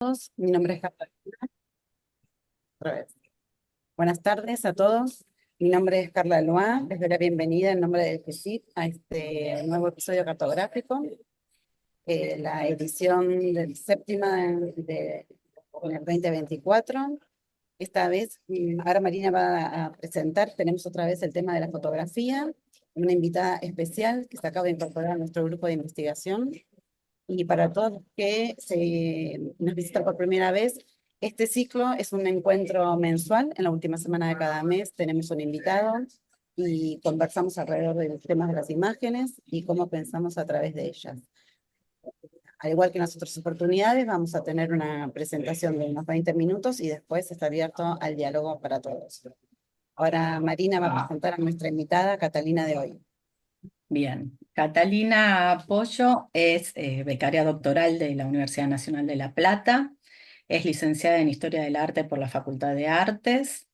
todos. Mi nombre es Carla. Otra vez. Buenas tardes a todos. Mi nombre es Carla Loa. Les doy la bienvenida en nombre del GESIP a este nuevo episodio cartográfico, la edición del séptima en el 2024. Esta vez, ahora Marina va a presentar, tenemos otra vez el tema de la fotografía, una invitada especial que se acaba de incorporar a nuestro grupo de investigación. Y para todos los que nos visitan por primera vez, este ciclo es un encuentro mensual. En la última semana de cada mes tenemos un invitado y conversamos alrededor de los temas de las imágenes y cómo pensamos a través de ellas. Al igual que en las otras oportunidades, vamos a tener una presentación de unos 20 minutos y después está abierto al diálogo para todos. Ahora Marina va a presentar a nuestra invitada, Catalina de hoy. Bien, Catalina Pollo es becaria doctoral de la Universidad Nacional de La Plata, es licenciada en Historia del Arte por la Facultad de Artes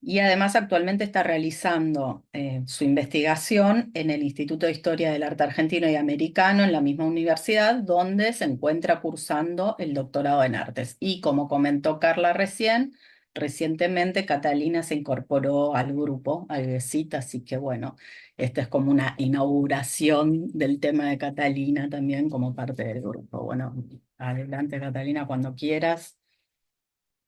y además actualmente está realizando su investigación en el Instituto de Historia del Arte Argentino y Americano en la misma universidad donde se encuentra cursando el doctorado en artes. Y como comentó Carla recientemente Catalina se incorporó al grupo, al GESIT, así que bueno, esta es como una inauguración del tema de Catalina también como parte del grupo. Bueno, adelante Catalina, cuando quieras.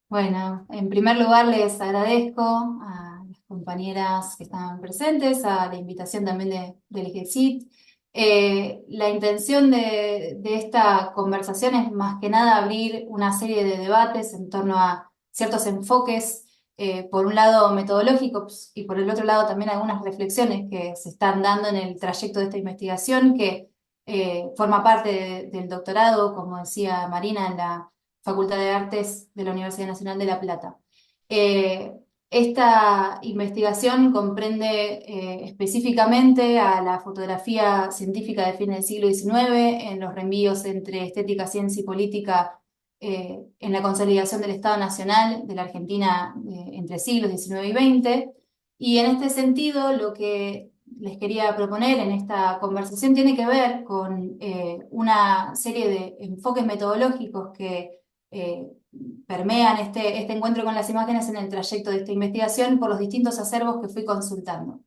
Bueno, en primer lugar les agradezco a las compañeras que están presentes, a la invitación también del GESIT. La intención de esta conversación es más que nada abrir una serie de debates en torno a ciertos enfoques, por un lado metodológicos y por el otro lado también algunas reflexiones que se están dando en el trayecto de esta investigación que forma parte del doctorado, como decía Marina, en la Facultad de Artes de la Universidad Nacional de La Plata. Eh, Esta investigación comprende específicamente a la fotografía científica de fines del siglo XIX, en los reenvíos entre estética, ciencia y política, en la consolidación del Estado Nacional de la Argentina entre siglos XIX y XX. Y en este sentido, lo que les quería proponer en esta conversación tiene que ver con una serie de enfoques metodológicos que eh, permean este encuentro con las imágenes en el trayecto de esta investigación por los distintos acervos que fui consultando.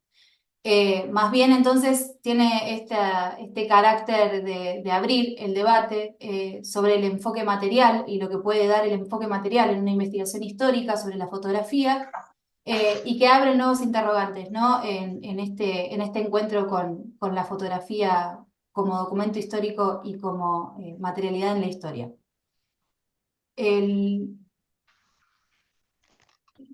Más bien entonces tiene este carácter de abrir el debate sobre el enfoque material y lo que puede dar el enfoque material en una investigación histórica sobre la fotografía, y que abre nuevos interrogantes, ¿no? En este encuentro con la fotografía como documento histórico y como materialidad en la historia.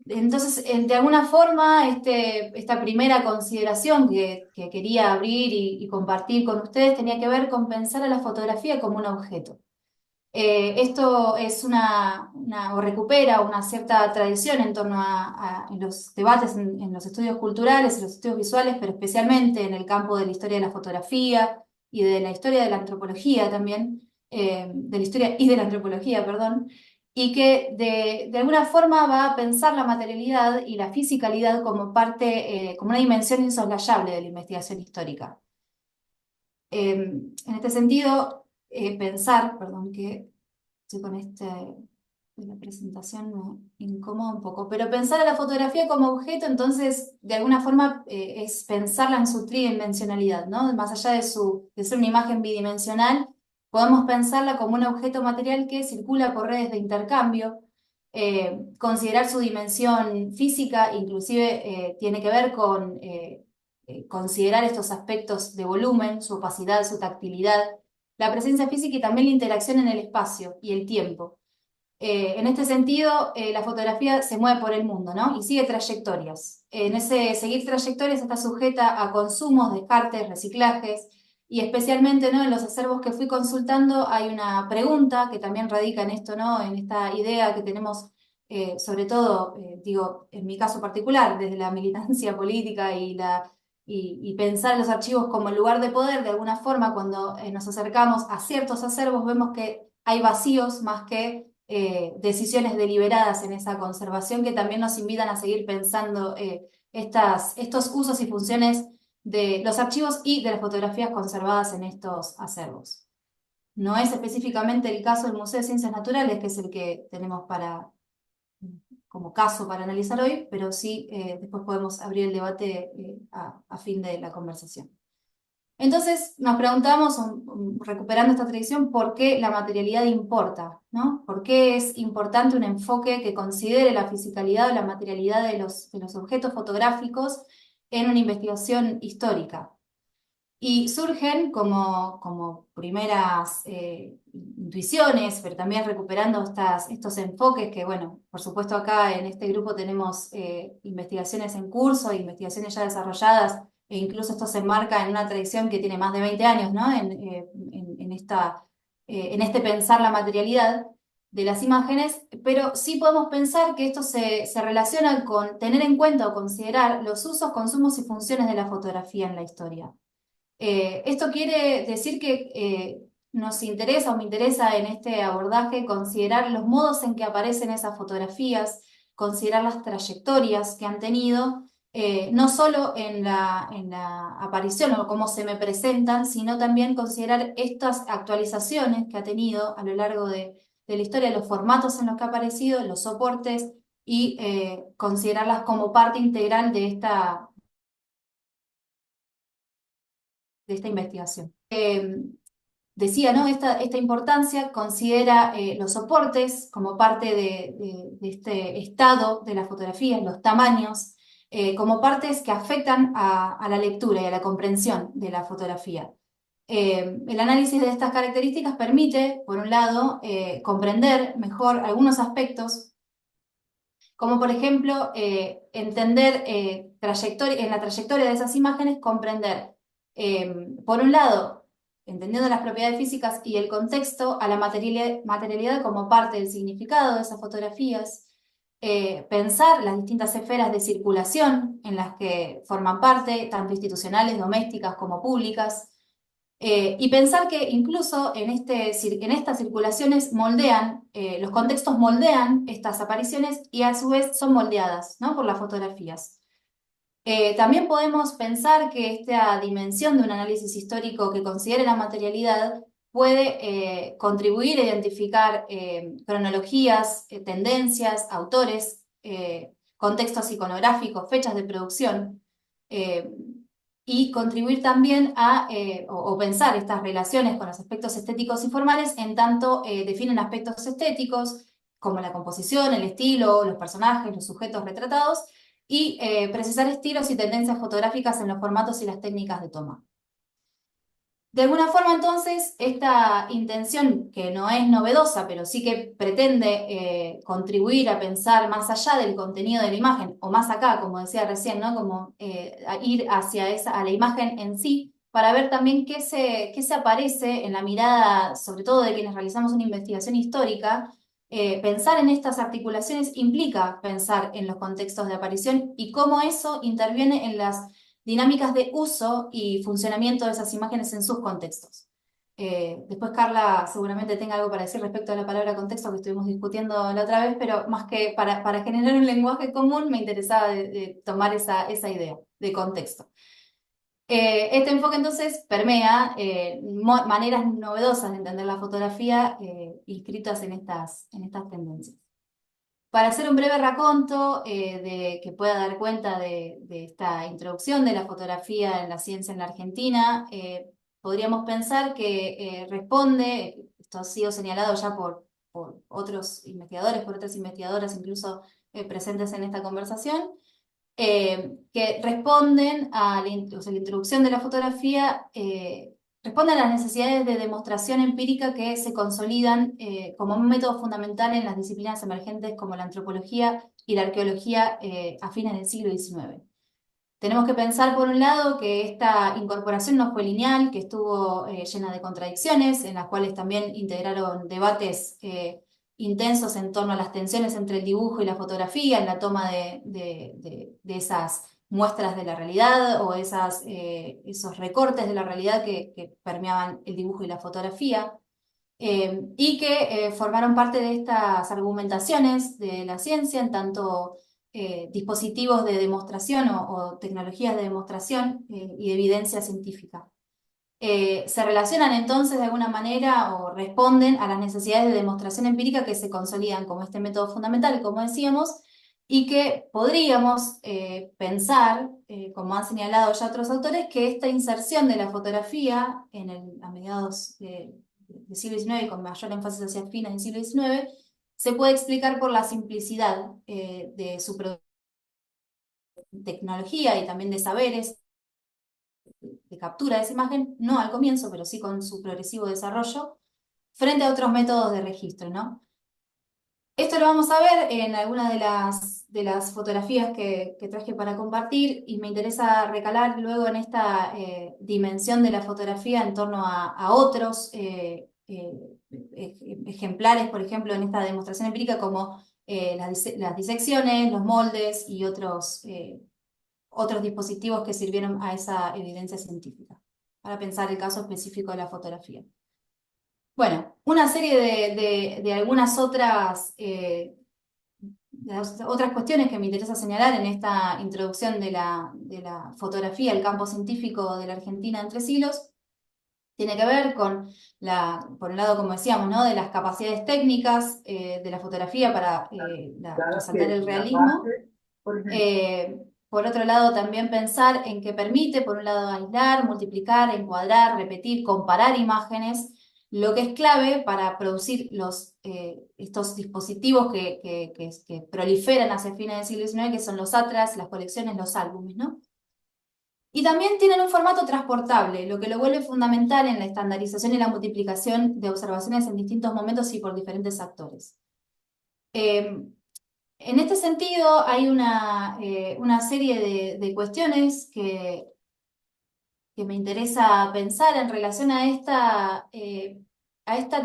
Entonces, de alguna forma, esta primera consideración que quería abrir y compartir con ustedes tenía que ver con pensar a la fotografía como un objeto. Esto es o recupera una cierta tradición en torno en los debates, en los estudios culturales, en los estudios visuales, pero especialmente en el campo de la historia de la fotografía y de la historia de la antropología también, de la historia y de la antropología, perdón, y que de alguna forma va a pensar la materialidad y la fisicalidad como parte, como una dimensión insoslayable de la investigación histórica. En este sentido, pensar, perdón, que estoy con de la presentación me incomoda un poco, pero pensar a la fotografía como objeto, entonces, de alguna forma, es pensarla en su tridimensionalidad, ¿no? Más allá de ser una imagen bidimensional, podemos pensarla como un objeto material que circula por redes de intercambio, considerar su dimensión física, inclusive tiene que ver con considerar estos aspectos de volumen, su opacidad, su tactilidad, la presencia física y también la interacción en el espacio y el tiempo. En este sentido, la fotografía se mueve por el mundo, ¿no? Y sigue trayectorias. En ese seguir trayectorias está sujeta a consumos, descartes, reciclajes, y especialmente, ¿no? En los acervos que fui consultando hay una pregunta que también radica en esto, ¿no? En esta idea que tenemos, sobre todo, digo, en mi caso particular, desde la militancia política y pensar los archivos como el lugar de poder, de alguna forma, cuando nos acercamos a ciertos acervos, vemos que hay vacíos más que decisiones deliberadas en esa conservación que también nos invitan a seguir pensando estos usos y funciones de los archivos y de las fotografías conservadas en estos acervos. no es específicamente el caso del Museo de Ciencias Naturales, que es el que tenemos como caso para analizar hoy, pero sí después podemos abrir el debate a fin de la conversación. Entonces nos preguntamos, recuperando esta tradición, ¿por qué la materialidad importa? ¿No? ¿Por qué es importante un enfoque que considere la fisicalidad o la materialidad de los objetos fotográficos en una investigación histórica? Y surgen como primeras intuiciones, pero también recuperando estos enfoques que, bueno, por supuesto acá en este grupo tenemos investigaciones en curso, investigaciones ya desarrolladas, e incluso esto se enmarca en una tradición que tiene más de 20 años, ¿no? En este pensar la materialidad de las imágenes, pero sí podemos pensar que esto se relaciona con tener en cuenta o considerar los usos, consumos y funciones de la fotografía en la historia. Esto quiere decir que nos interesa o me interesa en este abordaje considerar los modos en que aparecen esas fotografías, considerar las trayectorias que han tenido, no solo en la aparición o cómo se me presentan, sino también considerar estas actualizaciones que ha tenido a lo largo de la historia, los formatos en los que ha aparecido, los soportes y considerarlas como parte integral de esta investigación. Decía, ¿no? Esta importancia considera los soportes como parte de este estado de la fotografía, los tamaños, como partes que afectan a la lectura y a la comprensión de la fotografía. El análisis de estas características permite, por un lado, comprender mejor algunos aspectos, como por ejemplo, entender en la trayectoria de esas imágenes, comprender, por un lado, entendiendo las propiedades físicas y el contexto, a la materialidad como parte del significado de esas fotografías, pensar las distintas esferas de circulación en las que forman parte, tanto institucionales, domésticas como públicas, y pensar que incluso en estas circulaciones los contextos moldean estas apariciones y a su vez son moldeadas, ¿no? por las fotografías. También podemos pensar que esta dimensión de un análisis histórico que considere la materialidad puede contribuir a identificar cronologías, tendencias, autores, contextos iconográficos, fechas de producción, y contribuir también o pensar estas relaciones con los aspectos estéticos y formales en tanto definen aspectos estéticos como la composición, el estilo, los personajes, los sujetos retratados, y precisar estilos y tendencias fotográficas en los formatos y las técnicas de toma. De alguna forma, entonces, esta intención, que no es novedosa, pero sí que pretende contribuir a pensar más allá del contenido de la imagen, o más acá, como decía recién, ¿no? Como a ir a la imagen en sí, para ver también qué se aparece en la mirada, sobre todo de quienes realizamos una investigación histórica. Pensar en estas articulaciones implica pensar en los contextos de aparición y cómo eso interviene en las dinámicas de uso y funcionamiento de esas imágenes en sus contextos. Después Carla seguramente tenga algo para decir respecto a la palabra contexto que estuvimos discutiendo la otra vez, pero más que para generar un lenguaje común me interesaba de tomar esa idea de contexto. Este enfoque entonces permea maneras novedosas de entender la fotografía inscritas en estas tendencias. Para hacer un breve raconto que pueda dar cuenta de esta introducción de la fotografía en la ciencia en la Argentina, podríamos pensar que responde, esto ha sido señalado ya por otros investigadores, por otras investigadoras incluso presentes en esta conversación, que responden a la introducción de la fotografía, responden a las necesidades de demostración empírica que se consolidan como un método fundamental en las disciplinas emergentes como la antropología y la arqueología a fines del siglo XIX. Tenemos que pensar, por un lado, que esta incorporación no fue lineal, que estuvo llena de contradicciones, en las cuales también integraron debates intensos en torno a las tensiones entre el dibujo y la fotografía, en la toma de esas muestras de la realidad o esos recortes de la realidad que permeaban el dibujo y la fotografía, y que formaron parte de estas argumentaciones de la ciencia en tanto dispositivos de demostración o tecnologías de demostración y de evidencia científica. se relacionan entonces de alguna manera o responden a las necesidades de demostración empírica que se consolidan como este método fundamental, como decíamos, y que podríamos pensar, como han señalado ya otros autores, que esta inserción de la fotografía a mediados del siglo XIX y con mayor énfasis hacia fines del siglo XIX, se puede explicar por la simplicidad de su tecnología y también de saberes de captura de esa imagen, no al comienzo, pero sí con su progresivo desarrollo, frente a otros métodos de registro, ¿no? Esto lo vamos a ver en algunas de las fotografías que traje para compartir y me interesa recalar luego en esta dimensión de la fotografía en torno a otros ejemplares, por ejemplo, en esta demostración empírica como las disecciones, los moldes y otros dispositivos que sirvieron a esa evidencia científica, para pensar el caso específico de la fotografía. Bueno, una serie de algunas otras cuestiones que me interesa señalar en esta introducción de la fotografía, el campo científico de la Argentina entre siglos, tiene que ver con, por un lado, como decíamos, ¿no?, de las capacidades técnicas de la fotografía para resaltar el realismo. Por otro lado, también pensar en que permite, por un lado, aislar, multiplicar, encuadrar, repetir, comparar imágenes, lo que es clave para producir estos dispositivos que proliferan hacia fines del siglo XIX, que son los atlas, las colecciones, los álbumes, ¿no? Y también tienen un formato transportable, lo que lo vuelve fundamental en la estandarización y la multiplicación de observaciones en distintos momentos y por diferentes actores. En este sentido, hay una serie de cuestiones que me interesa pensar en relación a esta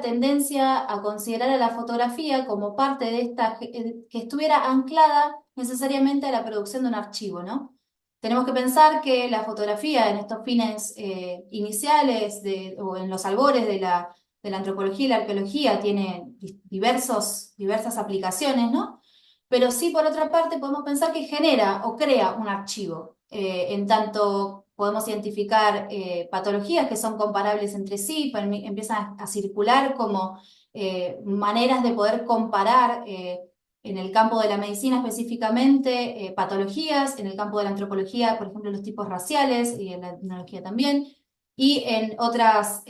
tendencia a considerar a la fotografía como parte de que estuviera anclada necesariamente a la producción de un archivo, ¿no? Tenemos que pensar que la fotografía en estos fines iniciales o en los albores de la antropología y la arqueología tiene diversas aplicaciones, ¿no? Pero sí, por otra parte, podemos pensar que genera o crea un archivo, en tanto podemos identificar patologías que son comparables entre sí, empiezan a circular como maneras de poder comparar en el campo de la medicina específicamente patologías, en el campo de la antropología, por ejemplo, los tipos raciales y en la etnología también, y en otras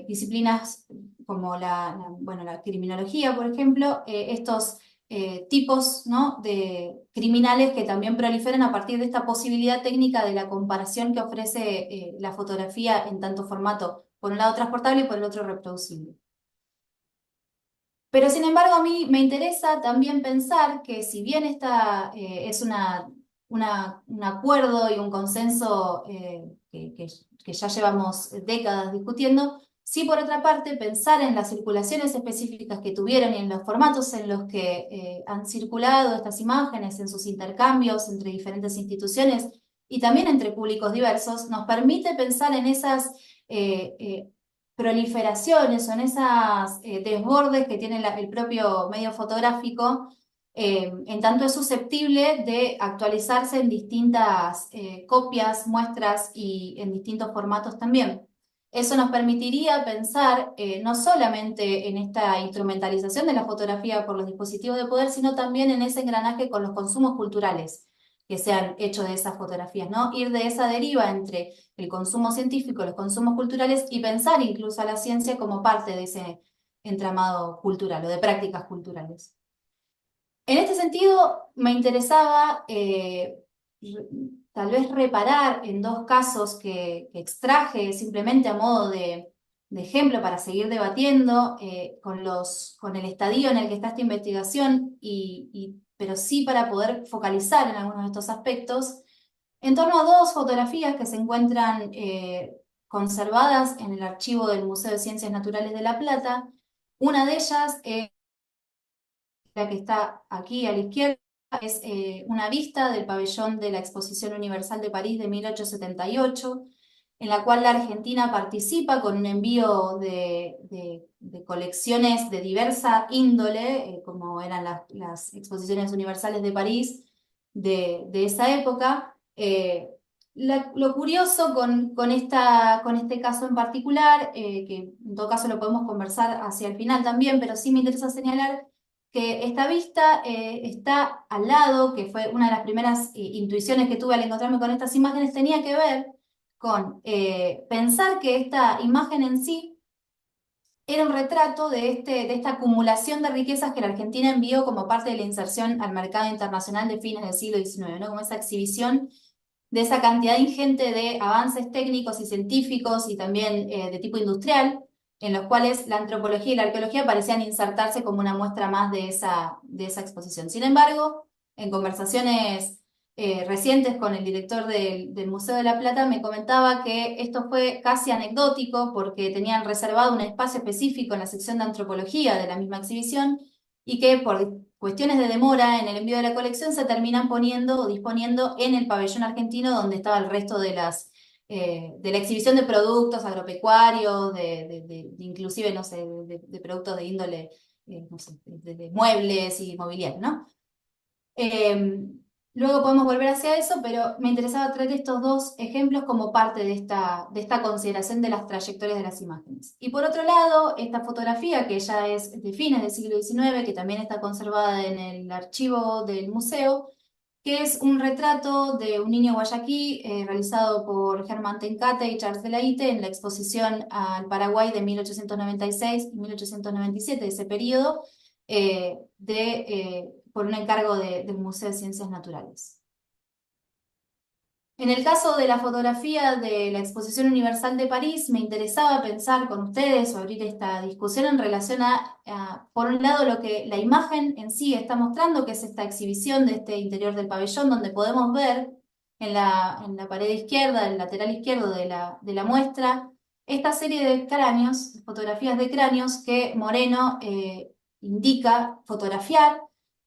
disciplinas como la criminología, por ejemplo, estos tipos, ¿no?, de criminales que también proliferan a partir de esta posibilidad técnica de la comparación que ofrece la fotografía en tanto formato, por un lado transportable y por el otro reproducible. Pero sin embargo a mí me interesa también pensar que si bien esta es un acuerdo y un consenso que ya llevamos décadas discutiendo, sí, por otra parte, pensar en las circulaciones específicas que tuvieron y en los formatos en los que han circulado estas imágenes, en sus intercambios entre diferentes instituciones y también entre públicos diversos, nos permite pensar en esas proliferaciones o en esos desbordes que tiene el propio medio fotográfico, en tanto es susceptible de actualizarse en distintas copias, muestras y en distintos formatos también. Eso nos permitiría pensar no solamente en esta instrumentalización de la fotografía por los dispositivos de poder, sino también en ese engranaje con los consumos culturales que se han hecho de esas fotografías, ¿no? Ir de esa deriva entre el consumo científico, los consumos culturales y pensar incluso a la ciencia como parte de ese entramado cultural o de prácticas culturales. En este sentido, me interesaba tal vez reparar en dos casos que extraje simplemente a modo de ejemplo para seguir debatiendo con el estadio en el que está esta investigación, pero sí para poder focalizar en algunos de estos aspectos, en torno a dos fotografías que se encuentran conservadas en el archivo del Museo de Ciencias Naturales de La Plata. Una de ellas es la que está aquí a la izquierda, es una vista del pabellón de la Exposición Universal de París de 1878, en la cual la Argentina participa con un envío de colecciones de diversa índole, como eran las Exposiciones Universales de París de esa época, Lo curioso con este caso en particular, que en todo caso lo podemos conversar hacia el final también, pero sí me interesa señalar que esta vista está al lado, que fue una de las primeras intuiciones que tuve al encontrarme con estas imágenes, tenía que ver con pensar que esta imagen en sí era un retrato de esta acumulación de riquezas que la Argentina envió como parte de la inserción al mercado internacional de fines del siglo XIX, ¿no? Como esa exhibición de esa cantidad ingente de avances técnicos y científicos y también de tipo industrial, en los cuales la antropología y la arqueología parecían insertarse como una muestra más de esa exposición. Sin embargo, en conversaciones recientes con el director del Museo de la Plata, me comentaba que esto fue casi anecdótico porque tenían reservado un espacio específico en la sección de antropología de la misma exhibición y que por cuestiones de demora en el envío de la colección se terminan poniendo o disponiendo en el pabellón argentino donde estaba el resto de la exhibición de productos agropecuarios, inclusive, no sé, de productos de índole, no sé, de muebles y mobiliario, ¿no? Luego podemos volver hacia eso, pero me interesaba traer estos dos ejemplos como parte de esta consideración de las trayectorias de las imágenes. Y por otro lado, esta fotografía, que ya es de fines del siglo XIX, que también está conservada en el archivo del museo, que es un retrato de un niño guayaquí realizado por Germán Tencate y Charles de la Ite en la exposición al Paraguay de 1896 y 1897, de ese periodo, por un encargo del Museo de Ciencias Naturales. En el caso de la fotografía de la Exposición Universal de París, me interesaba pensar con ustedes o abrir esta discusión en relación por un lado, lo que la imagen en sí está mostrando, que es esta exhibición de este interior del pabellón, donde podemos ver en la pared izquierda, el lateral izquierdo de la muestra, esta serie de cráneos, fotografías de cráneos que Moreno indica fotografiar,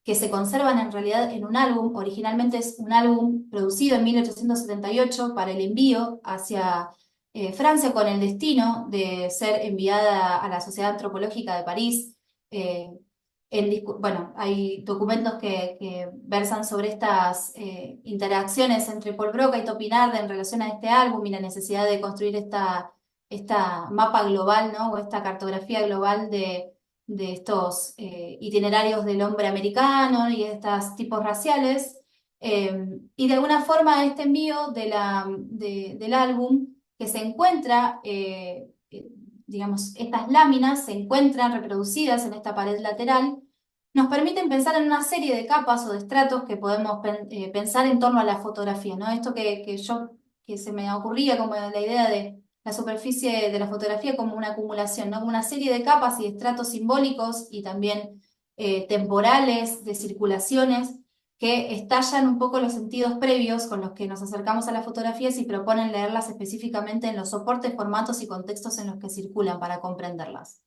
que se conservan en realidad en un álbum. Originalmente es un álbum producido en 1878 para el envío hacia Francia con el destino de ser enviada a la Sociedad Antropológica de París. Bueno, hay documentos que versan sobre estas interacciones entre Paul Broca y Topinard en relación a este álbum y la necesidad de construir esta mapa global, ¿no? O esta cartografía global de estos itinerarios del hombre americano y de estos tipos raciales. Y de alguna forma este envío del álbum que se encuentra, digamos, estas láminas se encuentran reproducidas en esta pared lateral, nos permiten pensar en una serie de capas o de estratos que podemos pensar en torno a la fotografía, ¿no? Esto que se me ocurría como la idea de la superficie de la fotografía como una acumulación, ¿no? Como una serie de capas y estratos simbólicos y también temporales, de circulaciones, que estallan un poco los sentidos previos con los que nos acercamos a las fotografías y proponen leerlas específicamente en los soportes, formatos y contextos en los que circulan para comprenderlas.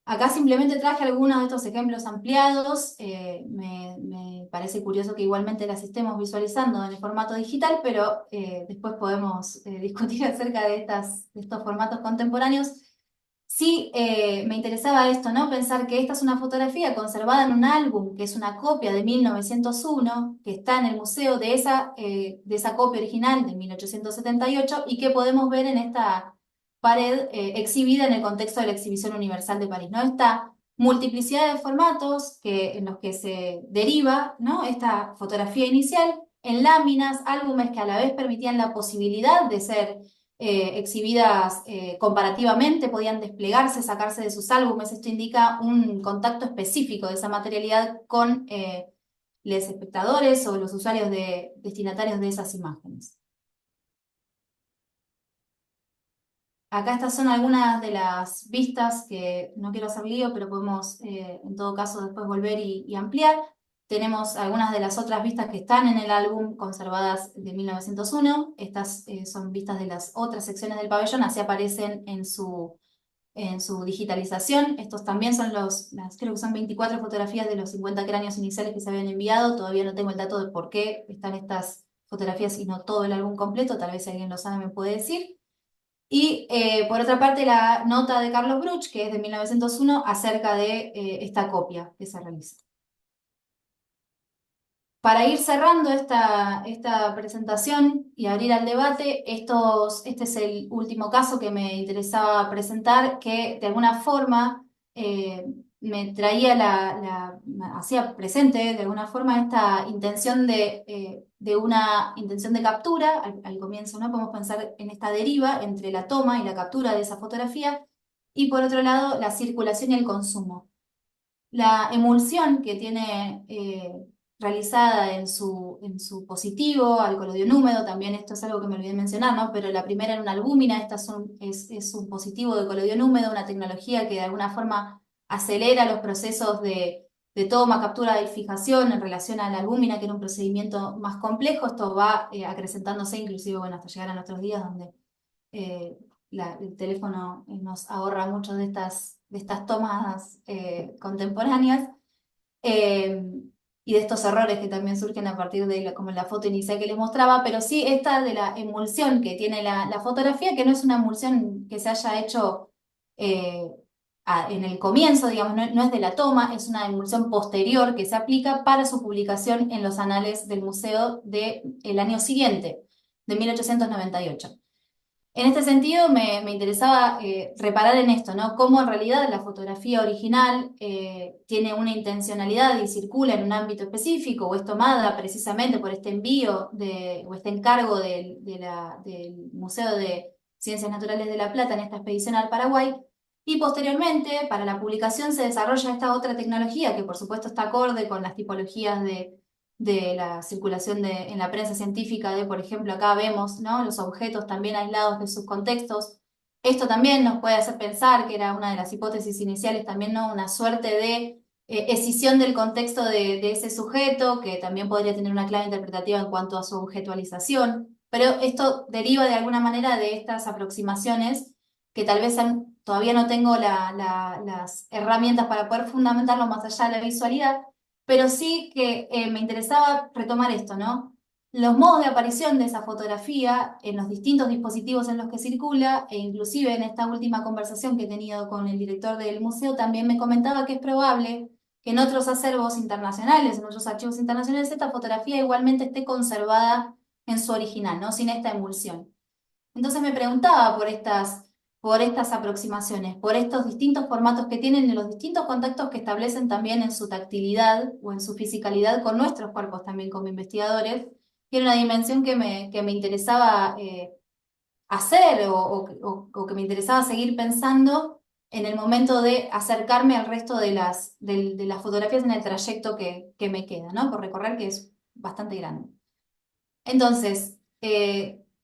Acá simplemente traje algunos de estos ejemplos ampliados. Me parece curioso que igualmente las estemos visualizando en el formato digital, pero después podemos discutir acerca de estos formatos contemporáneos. Sí, me interesaba esto, ¿no? Pensar que esta es una fotografía conservada en un álbum, que es una copia de 1901, que está en el museo de esa copia original de 1878 y que podemos ver en esta pared exhibida en el contexto de la Exhibición Universal de París, ¿no? Esta multiplicidad de formatos en los que se deriva, ¿no? Esta fotografía inicial en láminas, álbumes que a la vez permitían la posibilidad de ser exhibidas comparativamente, podían desplegarse, sacarse de sus álbumes. Esto indica un contacto específico de esa materialidad con los espectadores o los usuarios destinatarios de esas imágenes. Acá estas son algunas de las vistas que no quiero hacer lío, pero podemos en todo caso después volver y ampliar. Tenemos algunas de las otras vistas que están en el álbum conservadas de 1901. Estas son vistas de las otras secciones del pabellón, así aparecen en su digitalización. Estos también son creo que son 24 fotografías de los 50 cráneos iniciales que se habían enviado. Todavía no tengo el dato de por qué están estas fotografías y no todo el álbum completo. Tal vez si alguien lo sabe me puede decir. Y por otra parte la nota de Carlos Bruch, que es de 1901, acerca de esta copia que se realiza. Para ir cerrando esta presentación y abrir al debate, este es el último caso que me interesaba presentar, que de alguna forma me traía me hacía presente de alguna forma esta intención de una intención de captura al comienzo, ¿no? Podemos pensar en esta deriva entre la toma y la captura de esa fotografía, y por otro lado, la circulación y el consumo. La emulsión que tiene realizada en su positivo al colodión húmedo, también esto es algo que me olvidé mencionar, ¿no? Pero la primera era una albúmina, esta es un positivo de colodión húmedo, una tecnología que de alguna forma acelera los procesos de toma, captura y fijación en relación a la albúmina, que era un procedimiento más complejo. Esto va acrecentándose inclusive, bueno, hasta llegar a nuestros días, donde eh, el teléfono nos ahorra mucho de estas tomas contemporáneas, eh, y de estos errores que también surgen a partir de como la foto inicial que les mostraba, pero sí esta de la emulsión que tiene la fotografía, que no es una emulsión que se haya hecho eh, en el comienzo, digamos, no es de la toma, es una emulsión posterior que se aplica para su publicación en los anales del museo del año siguiente, de 1898. En este sentido, me interesaba reparar en esto, ¿no? Cómo en realidad la fotografía original tiene una intencionalidad y circula en un ámbito específico, o es tomada precisamente por este envío o este encargo del Museo de Ciencias Naturales de La Plata en esta expedición al Paraguay. Y posteriormente, para la publicación, se desarrolla esta otra tecnología que por supuesto está acorde con las tipologías de la circulación en la prensa científica, por ejemplo, acá vemos, ¿no?, los objetos también aislados de sus contextos. Esto también nos puede hacer pensar que era una de las hipótesis iniciales, también, ¿no?, una suerte de escisión del contexto de ese sujeto, que también podría tener una clave interpretativa en cuanto a su objetualización. Pero esto deriva de alguna manera de estas aproximaciones que tal vez todavía no tengo las herramientas para poder fundamentarlo más allá de la visualidad, pero sí que me interesaba retomar esto, ¿no? Los modos de aparición de esa fotografía en los distintos dispositivos en los que circula, e inclusive en esta última conversación que he tenido con el director del museo, también me comentaba que es probable que en otros acervos internacionales, en otros archivos internacionales, esta fotografía igualmente esté conservada en su original, ¿no?, sin esta emulsión. Entonces me preguntaba por estas aproximaciones, por estos distintos formatos que tienen y los distintos contactos que establecen también en su tactilidad o en su fisicalidad con nuestros cuerpos también como investigadores, que era una dimensión que me interesaba hacer o que me interesaba seguir pensando en el momento de acercarme al resto de las fotografías en el trayecto que me queda, ¿no?, por recorrer, que es bastante grande. Entonces,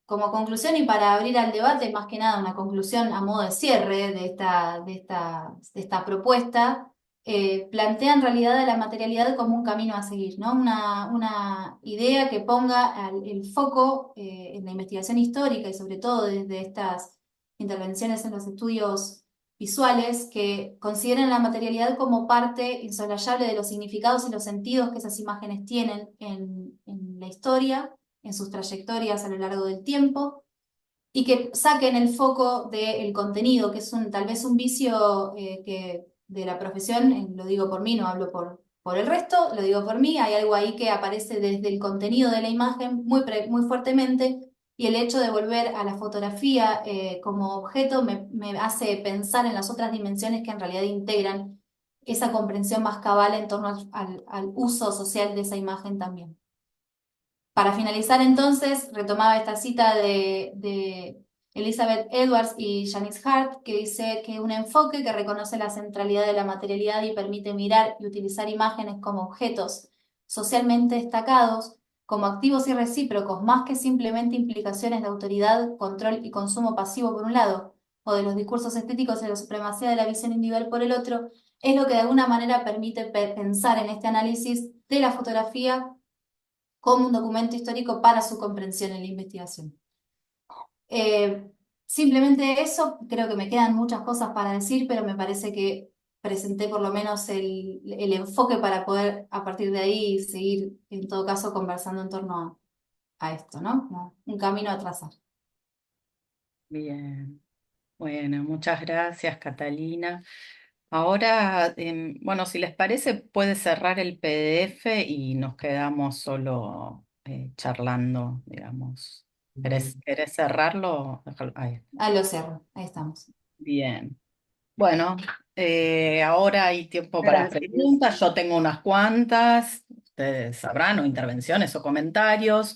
como conclusión y para abrir al debate, más que nada una conclusión a modo de cierre de esta propuesta, plantea en realidad a la materialidad como un camino a seguir, ¿no? Una idea que ponga el foco en la investigación histórica y sobre todo desde estas intervenciones en los estudios visuales, que consideren la materialidad como parte insolayable de los significados y los sentidos que esas imágenes tienen en la historia, en sus trayectorias a lo largo del tiempo, y que saquen el foco del contenido, que es tal vez un vicio que de la profesión, lo digo por mí, no hablo por el resto, lo digo por mí, hay algo ahí que aparece desde el contenido de la imagen muy fuertemente, y el hecho de volver a la fotografía como objeto me hace pensar en las otras dimensiones que en realidad integran esa comprensión más cabal en torno al uso social de esa imagen también. Para finalizar, entonces, retomaba esta cita de Elizabeth Edwards y Janice Hart, que dice que un enfoque que reconoce la centralidad de la materialidad y permite mirar y utilizar imágenes como objetos socialmente destacados, como activos y recíprocos, más que simplemente implicaciones de autoridad, control y consumo pasivo por un lado, o de los discursos estéticos y la supremacía de la visión individual por el otro, es lo que de alguna manera permite pensar en este análisis de la fotografía como un documento histórico para su comprensión en la investigación. Simplemente eso, creo que me quedan muchas cosas para decir, pero me parece que presenté por lo menos el enfoque para poder a partir de ahí seguir, en todo caso, conversando en torno a esto, ¿no? Como un camino a trazar. Bien, bueno, muchas gracias, Catalina. Ahora, bueno, si les parece, puede cerrar el PDF y nos quedamos solo charlando, digamos. ¿Querés cerrarlo? Ahí. Ah, lo cerro, ahí estamos. Bien. Bueno, ahora hay tiempo para Gracias. preguntas. Yo tengo unas cuantas, ustedes sabrán, o intervenciones o comentarios.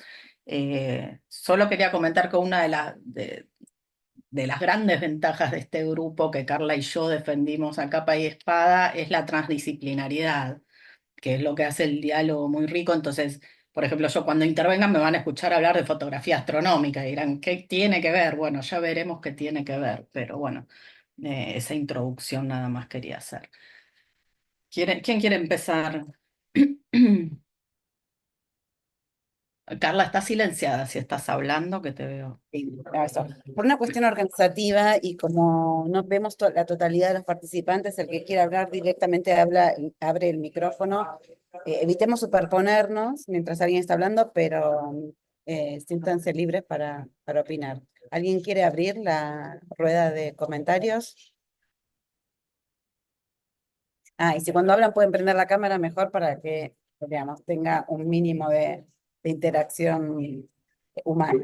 Solo quería comentar que una de las grandes ventajas de este grupo que Carla y yo defendimos a capa y espada es la transdisciplinariedad, que es lo que hace el diálogo muy rico. Entonces, por ejemplo, yo cuando intervengan me van a escuchar hablar de fotografía astronómica y dirán, ¿qué tiene que ver? Bueno, ya veremos qué tiene que ver, pero bueno, esa introducción nada más quería hacer. ¿Quién quiere empezar? Carla, está silenciada si estás hablando, que te veo. Sí, eso. Por una cuestión organizativa y como no vemos la totalidad de los participantes, el que quiera hablar directamente abre el micrófono. Evitemos superponernos mientras alguien está hablando, pero siéntanse libres para opinar. ¿Alguien quiere abrir la rueda de comentarios? Ah, y si cuando hablan pueden prender la cámara mejor para que, digamos, tenga un mínimo de interacción humana.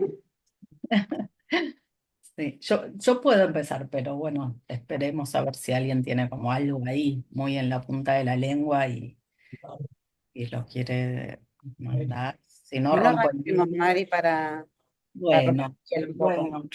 Sí, yo puedo empezar, pero bueno, esperemos a ver si alguien tiene como algo ahí muy en la punta de la lengua y lo quiere mandar. Si no, No nos rompo el arreglemos, vidrio. Mari, para romper Bueno, el hielo un poco. bueno.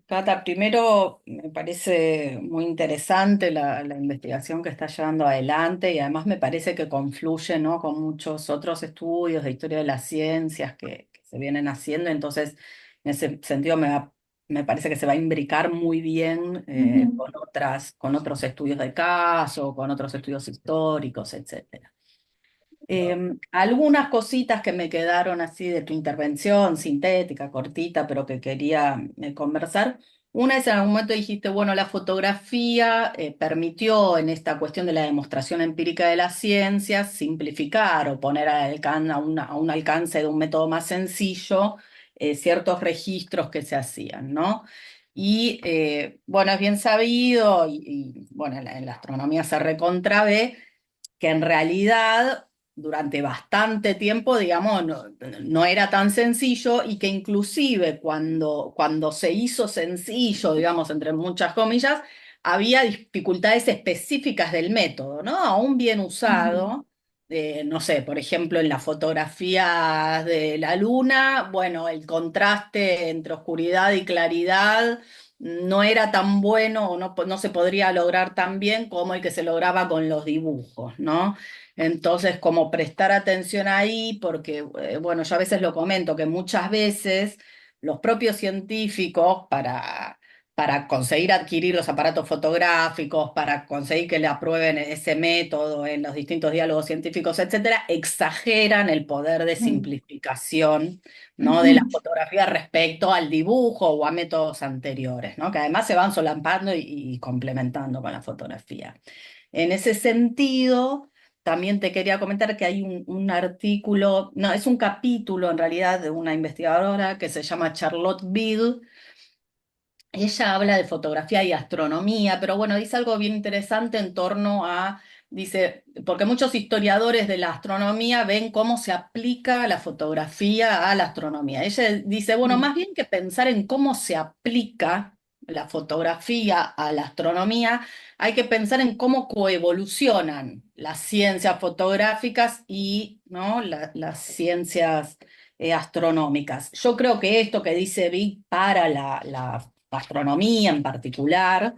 Cata, primero me parece muy interesante la investigación que está llevando adelante y además me parece que confluye, ¿no?, con muchos otros estudios de historia de las ciencias que se vienen haciendo. Entonces, en ese sentido me parece que se va a imbricar muy bien Ujú. con otros estudios de caso, con otros estudios históricos, etcétera. Algunas cositas que me quedaron así de tu intervención, sintética, cortita, pero que quería conversar. Una es en algún momento dijiste, bueno, la fotografía permitió en esta cuestión de la demostración empírica de las ciencias simplificar o poner a un alcance de un método más sencillo ciertos registros que se hacían, ¿no? Y bueno, es bien sabido, bueno, en la astronomía se recontravé que en realidad durante bastante tiempo, digamos, no era tan sencillo y que inclusive cuando se hizo sencillo, digamos, entre muchas comillas, había dificultades específicas del método, ¿no? Aún bien Ujú. usado. No sé, por ejemplo, en las fotografías de la luna, bueno, el contraste entre oscuridad y claridad no era tan bueno o no se podría lograr tan bien como el que se lograba con los dibujos, ¿no? Entonces, como prestar atención ahí, porque, bueno, yo a veces lo comento, que muchas veces los propios científicos para conseguir adquirir los aparatos fotográficos, para conseguir que le aprueben ese método en los distintos diálogos científicos, etcétera, exageran el poder de Ujú. simplificación, ¿no?, de la fotografía respecto al dibujo o a métodos anteriores, ¿no?, que además se van solampando y complementando con la fotografía. En ese sentido, también te quería comentar que hay un artículo, no, es un capítulo en realidad de una investigadora que se llama Charlotte Bill. Ella habla de fotografía y astronomía, pero bueno, dice algo bien interesante en torno a, dice, porque muchos historiadores de la astronomía ven cómo se aplica la fotografía a la astronomía. Ella dice, bueno, Ujú. más bien que pensar en cómo se aplica la fotografía a la astronomía, hay que pensar en cómo coevolucionan las ciencias fotográficas y, ¿no?, las ciencias astronómicas. Yo creo que esto que dice Vic para la astronomía en particular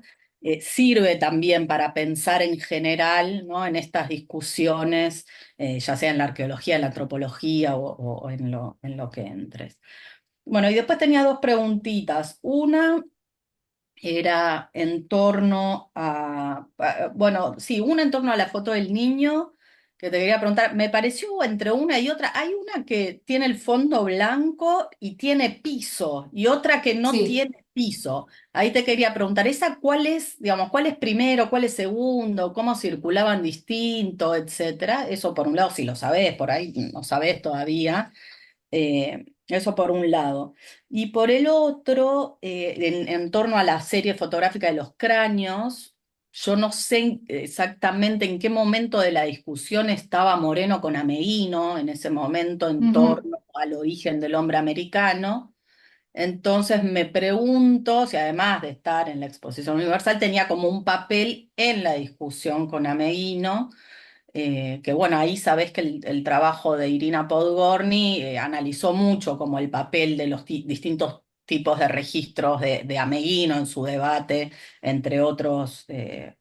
sirve también para pensar en general, ¿no?, en estas discusiones, ya sea en la arqueología, en la antropología o en lo que entres. Bueno, y después tenía dos preguntitas. Una era en torno bueno, sí, una en torno a la foto del niño, que te quería preguntar, me pareció entre una y otra, hay una que tiene el fondo blanco y tiene piso, y otra que no Sí. tiene piso. Ahí te quería preguntar, ¿esa cuál es, digamos, cuál es primero, cuál es segundo, cómo circulaban distinto, etcétera? Eso por un lado, si lo sabés, por ahí no sabés todavía. Eso por un lado. Y por el otro, en torno a la serie fotográfica de los cráneos, yo no sé exactamente en qué momento de la discusión estaba Moreno con Ameghino, en ese momento en Ujú. torno al origen del hombre americano. Entonces me pregunto si además de estar en la Exposición Universal tenía como un papel en la discusión con Ameghino, que bueno, ahí sabés que el trabajo de Irina Podgorny analizó mucho como el papel de los distintos tipos de registros de Ameghino en su debate, entre otros,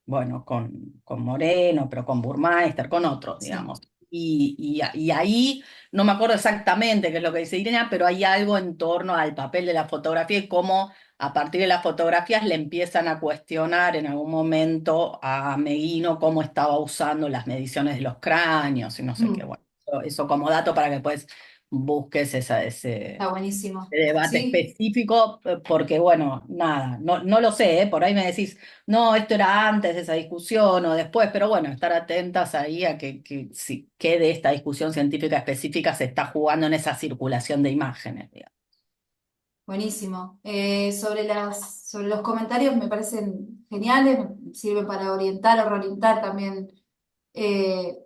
bueno, con Moreno, pero con Burmeister, con otros, Sí. digamos. Y ahí no me acuerdo exactamente qué es lo que dice Irina, pero hay algo en torno al papel de la fotografía y cómo a partir de las fotografías le empiezan a cuestionar en algún momento a Meguino cómo estaba usando las mediciones de los cráneos y no sé qué. Mm. Bueno, eso como dato para que después busques ese Está buenísimo. debate Sí. específico, porque bueno, nada, no lo sé, por ahí me decís, no, esto era antes de esa discusión o después, pero bueno, estar atentas ahí a qué de esta discusión científica específica se está jugando en esa circulación de imágenes, digamos. Buenísimo. Sobre los comentarios me parecen geniales, me sirven para orientar o reorientar también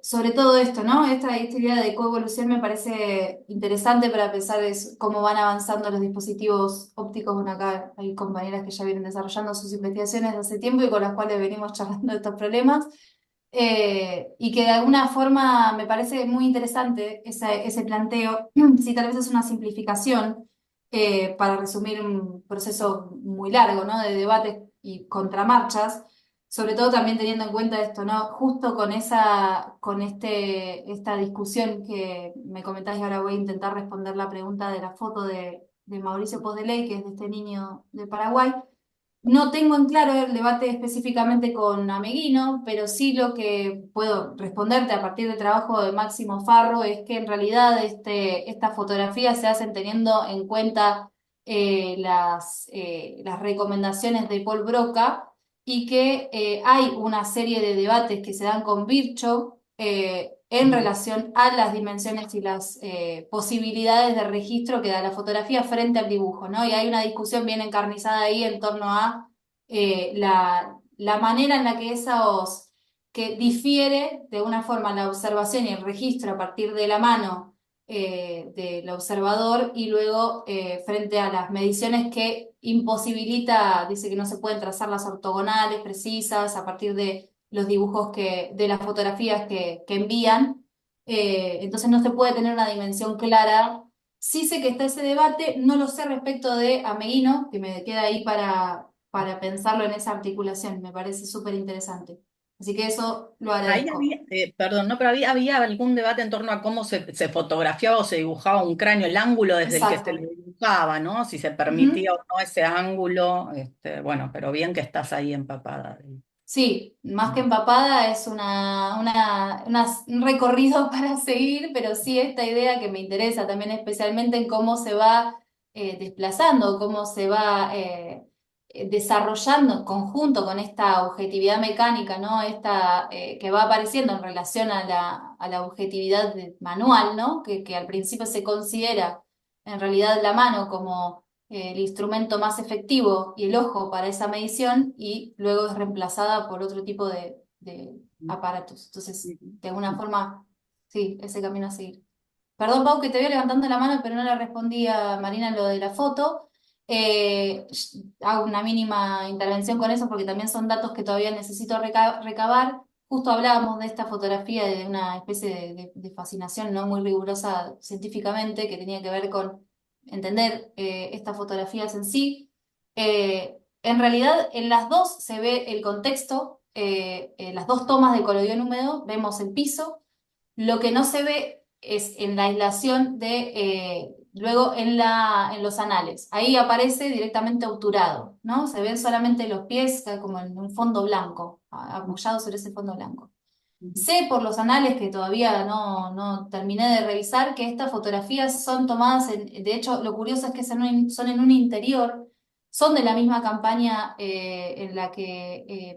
sobre todo esto, ¿no? Esta idea de coevolución me parece interesante para pensar cómo van avanzando los dispositivos ópticos. Bueno, acá hay compañeras que ya vienen desarrollando sus investigaciones desde hace tiempo y con las cuales venimos charlando de estos problemas. Y que de alguna forma me parece muy interesante ese planteo. Sí, tal vez es una simplificación para resumir un proceso muy largo, ¿no? De debates y contramarchas, sobre todo también teniendo en cuenta esto, ¿no? Justo esta discusión que me comentáis, ahora voy a intentar responder la pregunta de la foto de Mauricio Posdeley, que es de este niño de Paraguay. No tengo en claro el debate específicamente con Ameguino, pero sí lo que puedo responderte a partir del trabajo de Máximo Farro es que en realidad estas fotografías se hacen teniendo en cuenta las recomendaciones de Paul Broca y que hay una serie de debates que se dan con Virchow en Ujú. relación a las dimensiones y las posibilidades de registro que da la fotografía frente al dibujo, ¿no? Y hay una discusión bien encarnizada ahí en torno a la manera en la que que difiere de una forma la observación y el registro a partir de la mano del observador y luego frente a las mediciones que imposibilita, dice que no se pueden trazar las ortogonales precisas a partir de los dibujos de las fotografías que envían. Entonces no se puede tener una dimensión clara. Sí sé que está ese debate, no lo sé respecto de Ameguino, que me queda ahí para pensarlo en esa articulación, me parece súper interesante. Así que eso lo Ahí agradezco. había, perdón, no, pero había algún debate en torno a cómo se fotografiaba o se dibujaba un cráneo, el ángulo desde el que se lo Exacto. dibujaba, ¿no? Si se permitía Ujú. o no ese ángulo, bueno, pero bien que estás ahí empapada. Sí, más que empapada es un recorrido para seguir, pero sí esta idea que me interesa también especialmente en cómo se va desplazando, cómo se va desarrollando en conjunto con esta objetividad mecánica, ¿no? Esta que va apareciendo en relación a la objetividad manual, ¿no? Que al principio se considera en realidad la mano como el instrumento más efectivo y el ojo para esa medición y luego es reemplazada por otro tipo de aparatos. Entonces, de alguna forma, sí, ese camino a seguir. Perdón, Pau, que te voy levantando la mano, pero no le respondí a Marina lo de la foto. Hago una mínima intervención con eso porque también son datos que todavía necesito recabar. Justo hablábamos de esta fotografía de una especie de fascinación no muy rigurosa científicamente que tenía que ver con entender estas fotografías en sí. En realidad, en las dos se ve el contexto, en las dos tomas de colodión húmedo vemos el piso. Lo que no se ve es en la aislación luego en los anales. Ahí aparece directamente obturado, ¿no? Se ven solamente los pies como en un fondo blanco, apoyados sobre ese fondo blanco. Sé por los anales que todavía no terminé de revisar que estas fotografías son tomadas, de hecho, lo curioso es que son en un interior, son de la misma campaña en la que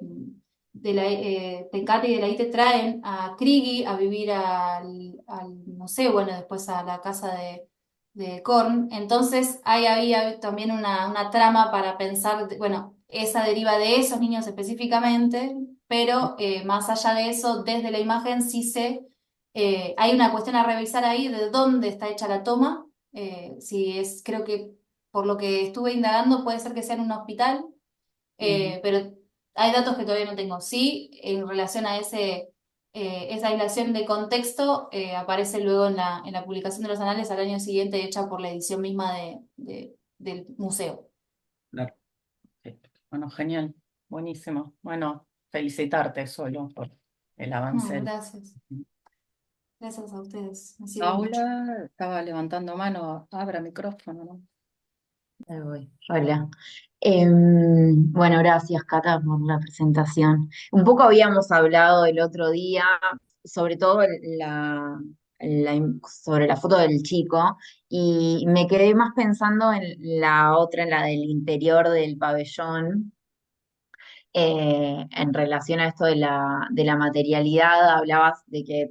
Tecate y de la ITE traen a Krigi a vivir al museo, bueno, después a la casa de Korn. Entonces, ahí había también una trama para pensar, bueno, esa deriva de esos niños específicamente, pero más allá de eso, desde la imagen sí hay una cuestión a revisar ahí de dónde está hecha la toma. Si es, creo que por lo que estuve indagando puede ser que sea en un hospital, Ujú. pero hay datos que todavía no tengo. Sí, en relación a esa aislación de contexto, aparece luego en la publicación de los anales al año siguiente, hecha por la edición misma del museo. Claro. Sí. Bueno, genial, buenísimo. Bueno, felicitarte solo por el No, avance. gracias. Gracias a ustedes. Me sirve mucho. Paula estaba levantando mano, abra micrófono, ¿no? Ahí voy. Hola. Bueno, gracias, Cata, por la presentación. Un poco habíamos hablado el otro día, sobre todo sobre la foto del chico, y me quedé más pensando en la otra, en la del interior del pabellón, en relación a esto de la materialidad. Hablabas de que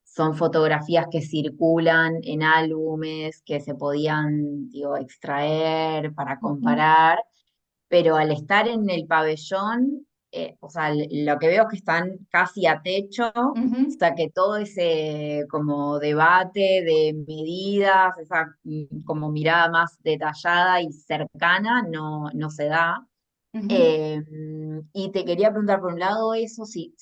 son fotografías que circulan en álbumes, que se podían, digo, extraer para Ujú, comparar, pero al estar en el pabellón, o sea, lo que veo es que están casi a techo, o ujú, sea, que todo ese como debate de medidas, esa como mirada más detallada y cercana, no se da. ujú. Eh, y te quería preguntar, por un lado, eso, si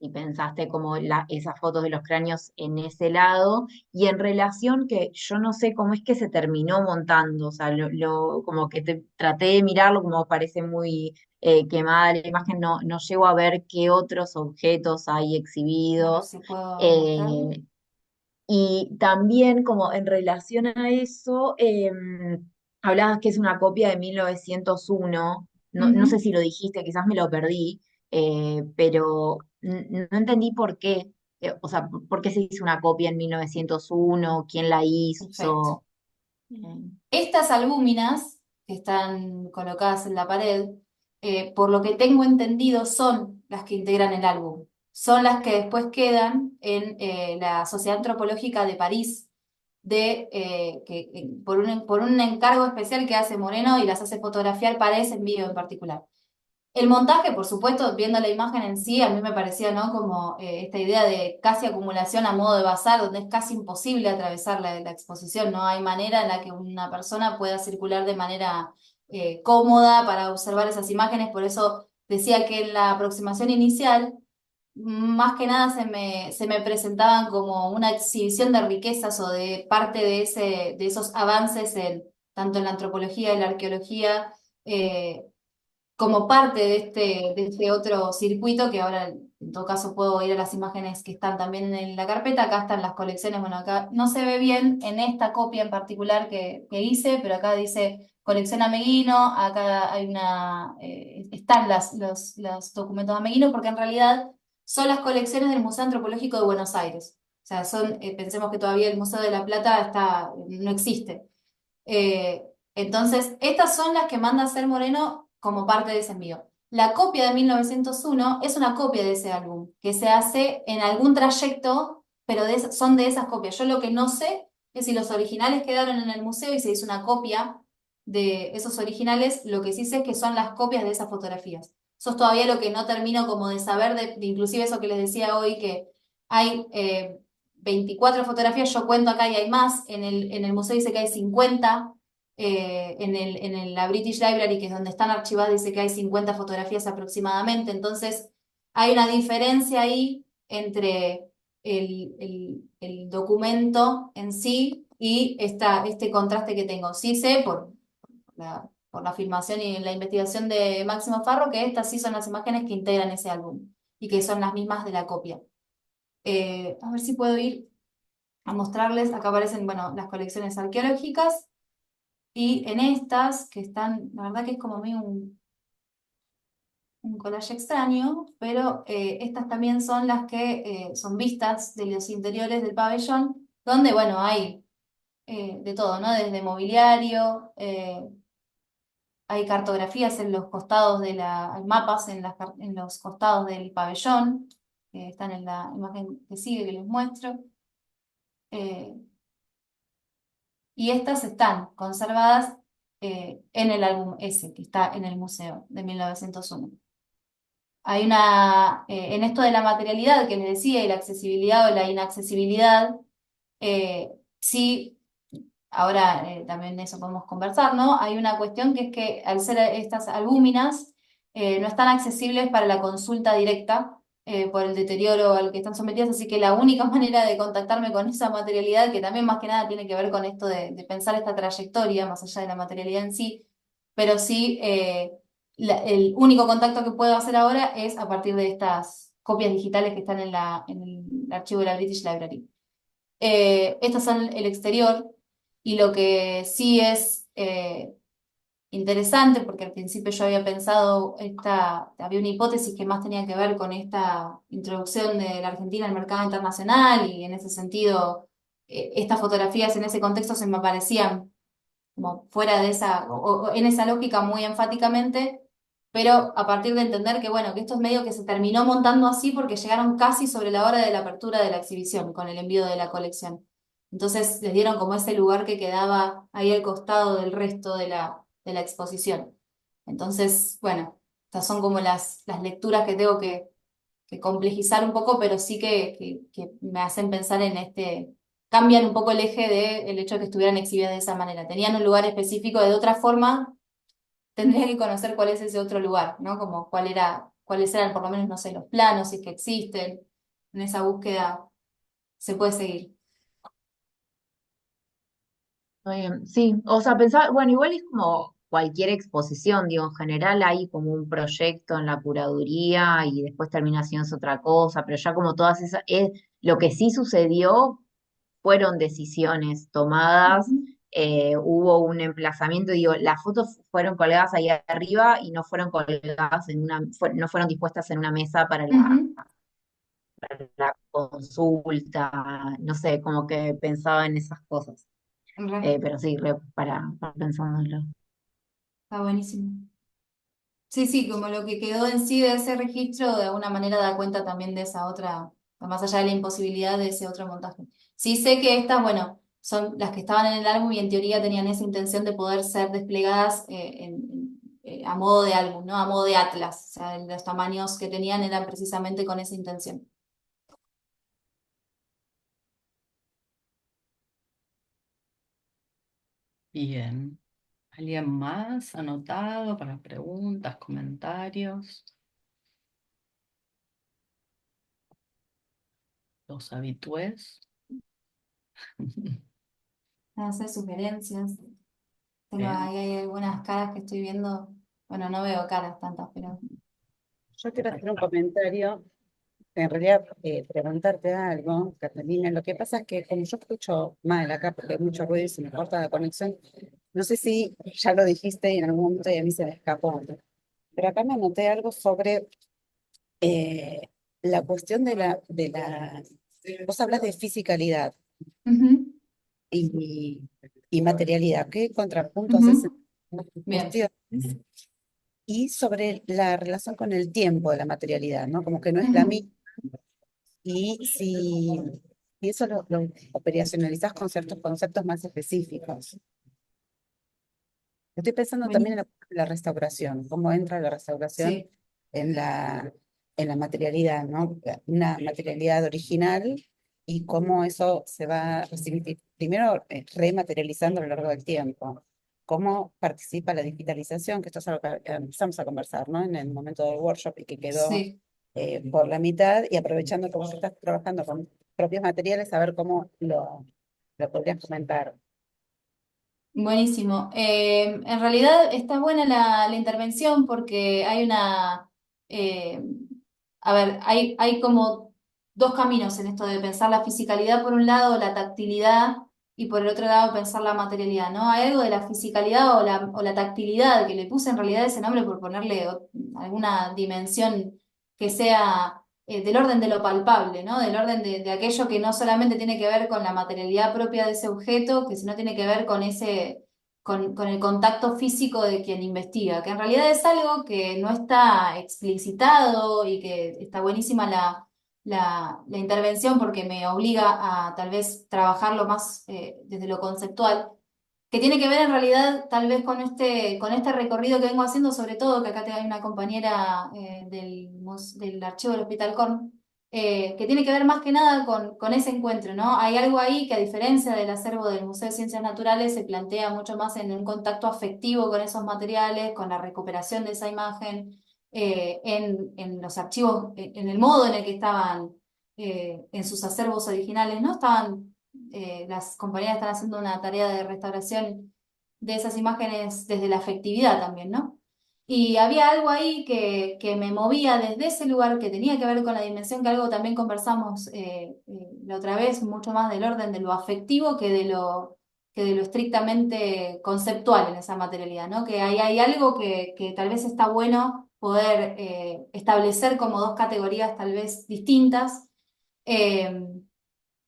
y pensaste como esas fotos de los cráneos en ese lado, y en relación que yo no sé cómo es que se terminó montando, o sea, como que traté de mirarlo, como parece muy quemada la imagen, no llego a ver qué otros objetos hay A ver exhibidos. si puedo mostrarlo. eh, y también como en relación a eso, hablabas que es una copia de 1901, no sé Ujú. si lo dijiste, quizás me lo perdí, pero no entendí por qué, o sea, por qué se hizo una copia en 1901, quién la Perfecto. hizo. Eh, Estas albúminas que están colocadas en la pared, por lo que tengo entendido, son las que integran el álbum. Son las que después quedan en la Sociedad Antropológica de París, por un encargo especial que hace Moreno y las hace fotografiar para ese envío en particular. El montaje, por supuesto, viendo la imagen en sí, a mí me parecía, ¿no? Como esta idea de casi acumulación a modo de bazar, donde es casi imposible atravesar la exposición. No hay manera en la que una persona pueda circular de manera cómoda para observar esas imágenes. Por eso decía que en la aproximación inicial, más que nada se me presentaban como una exhibición de riquezas o de parte de esos avances tanto en la antropología y la arqueología. Como parte de este otro circuito, que ahora en todo caso puedo ir a las imágenes que están también en la carpeta. Acá están las colecciones. Bueno, acá no se ve bien en esta copia en particular que hice, pero acá dice colección Ameguino. Acá hay están los documentos de Ameguino, porque en realidad son las colecciones del Museo Antropológico de Buenos Aires. O sea, pensemos que todavía el Museo de la Plata no existe. Eh, entonces, estas son las que manda a hacer Moreno como parte de ese envío. La copia de 1901 es una copia de ese álbum, que se hace en algún trayecto, pero son de esas copias. Yo lo que no sé es si los originales quedaron en el museo y se hizo una copia de esos originales. Lo que sí sé es que son las copias de esas fotografías. Eso es todavía lo que no termino como de saber, de inclusive eso que les decía hoy, que hay 24 fotografías. Yo cuento acá y hay más. En el museo dice que hay 50. La British Library, que es donde están archivadas, dice que hay 50 fotografías aproximadamente. Entonces, hay una diferencia ahí entre el documento en sí y este contraste que tengo. Sí sé por la filmación y la investigación de Máximo Farro que estas sí son las imágenes que integran ese álbum y que son las mismas de la copia. A ver si puedo ir a mostrarles. Acá aparecen, bueno, las colecciones arqueológicas. Y en estas, que están, la verdad que es como medio un collage extraño, pero estas también son las que son vistas de los interiores del pabellón, donde, bueno, hay de todo, ¿no? Desde mobiliario, hay cartografías en los costados hay mapas en los costados del pabellón, que están en la imagen que sigue, que les muestro. Eh, y estas están conservadas en el álbum ese que está en el museo de 1901. Hay en esto de la materialidad que les decía y la accesibilidad o la inaccesibilidad, sí, ahora también eso podemos conversar, ¿no? Hay una cuestión que es que al ser estas albúminas no están accesibles para la consulta directa por el deterioro al que están sometidas, así que la única manera de contactarme con esa materialidad, que también más que nada tiene que ver con esto de pensar esta trayectoria, más allá de la materialidad en sí, pero sí el único contacto que puedo hacer ahora es a partir de estas copias digitales que están en el archivo de la British Library. Estas son el exterior y lo que sí es interesante, porque al principio yo había pensado, había una hipótesis que más tenía que ver con esta introducción de la Argentina al mercado internacional y en ese sentido estas fotografías en ese contexto se me aparecían como fuera de esa, o en esa lógica muy enfáticamente, pero a partir de entender que, bueno, que esto es medio que se terminó montando así porque llegaron casi sobre la hora de la apertura de la exhibición, con el envío de la colección. Entonces les dieron como ese lugar que quedaba ahí al costado del resto de la exposición. Entonces, bueno, estas son como las lecturas que tengo que complejizar un poco, pero sí que me hacen pensar en cambian un poco el eje del hecho de que estuvieran exhibidas de esa manera. Tenían un lugar específico, de otra forma tendría que conocer cuál es ese otro lugar, ¿no? Como cuáles eran por lo menos, no sé, los planos, si es que existen. En esa búsqueda se puede seguir. Sí, o sea, pensaba, bueno, igual es como cualquier exposición, digo, en general hay como un proyecto en la curaduría y después termina siendo otra cosa, pero ya como todas esas, lo que sí sucedió fueron decisiones tomadas, Ujú. hubo un emplazamiento, digo, las fotos fueron colgadas ahí arriba y no fueron colgadas no fueron dispuestas en una mesa Ujú. para la consulta, no sé, como que pensaba en esas cosas. Re, Pero sí, para pensándolo. está buenísimo. Sí, sí, como lo que quedó en sí de ese registro, de alguna manera da cuenta también de esa otra, más allá de la imposibilidad de ese otro montaje. Sí sé que estas, bueno, son las que estaban en el álbum y en teoría tenían esa intención de poder ser desplegadas a modo de álbum, ¿no? A modo de atlas. O sea, los tamaños que tenían eran precisamente con esa intención. Bien. ¿Alguien más anotado para preguntas, comentarios? Los habitués. No sé, sugerencias. Tengo Bien. ahí hay algunas caras que estoy viendo. Bueno, no veo caras tantas, pero. Yo quiero hacer un comentario, en realidad preguntarte algo, Catalina. Lo que pasa es que como yo escucho mal acá porque hay mucho ruido y se me corta la conexión, no sé si ya lo dijiste y en algún momento y a mí se me escapó, pero acá me anoté algo sobre eh, la cuestión vos hablas de fisicalidad Ujú, y, y materialidad. ¿Qué contrapunto haces en ujú. estas Bien. cuestiones? Y sobre la relación con el tiempo de la materialidad, ¿no? Como que no es la Ujú. misma. Y eso lo operacionalizás con ciertos conceptos más específicos. Estoy pensando también en Buenísimo. la restauración, cómo entra la restauración Sí. en en la materialidad, ¿no? Una materialidad original y cómo eso se va primero rematerializando a lo largo del tiempo. Cómo participa la digitalización, que esto es algo que empezamos a conversar, ¿no? En el momento del workshop y que quedó Sí, por la mitad y aprovechando que vos estás trabajando con propios materiales, a ver cómo lo podrías comentar. buenísimo. En realidad está buena la intervención porque hay eh, a ver, hay como dos caminos en esto de pensar la fisicalidad por un lado, la tactilidad y por el otro lado pensar la materialidad, ¿no? Hay algo de la fisicalidad o la tactilidad que le puse en realidad ese nombre por ponerle alguna dimensión que sea del orden de lo palpable, ¿no? Del orden de aquello que no solamente tiene que ver con la materialidad propia de ese objeto, que sino tiene que ver con con el contacto físico de quien investiga, que en realidad es algo que no está explicitado y que está buenísima la intervención porque me obliga a tal vez trabajarlo más desde lo conceptual. que tiene que ver en realidad tal vez con este recorrido que vengo haciendo, sobre todo que acá hay una compañera del archivo del Hospital Korn, que tiene que ver más que nada con ese encuentro, ¿no? Hay algo ahí que a diferencia del acervo del Museo de Ciencias Naturales se plantea mucho más en un contacto afectivo con esos materiales, con la recuperación de esa imagen, en los archivos, en el modo en el que estaban en sus acervos originales, ¿no? Las compañeras están haciendo una tarea de restauración de esas imágenes desde la afectividad también, ¿no? Y había algo ahí que me movía desde ese lugar que tenía que ver con la dimensión, que algo también conversamos la otra vez, mucho más del orden de lo afectivo que de lo estrictamente conceptual en esa materialidad, ¿no? Que hay algo que tal vez está bueno poder establecer como dos categorías tal vez distintas. Eh,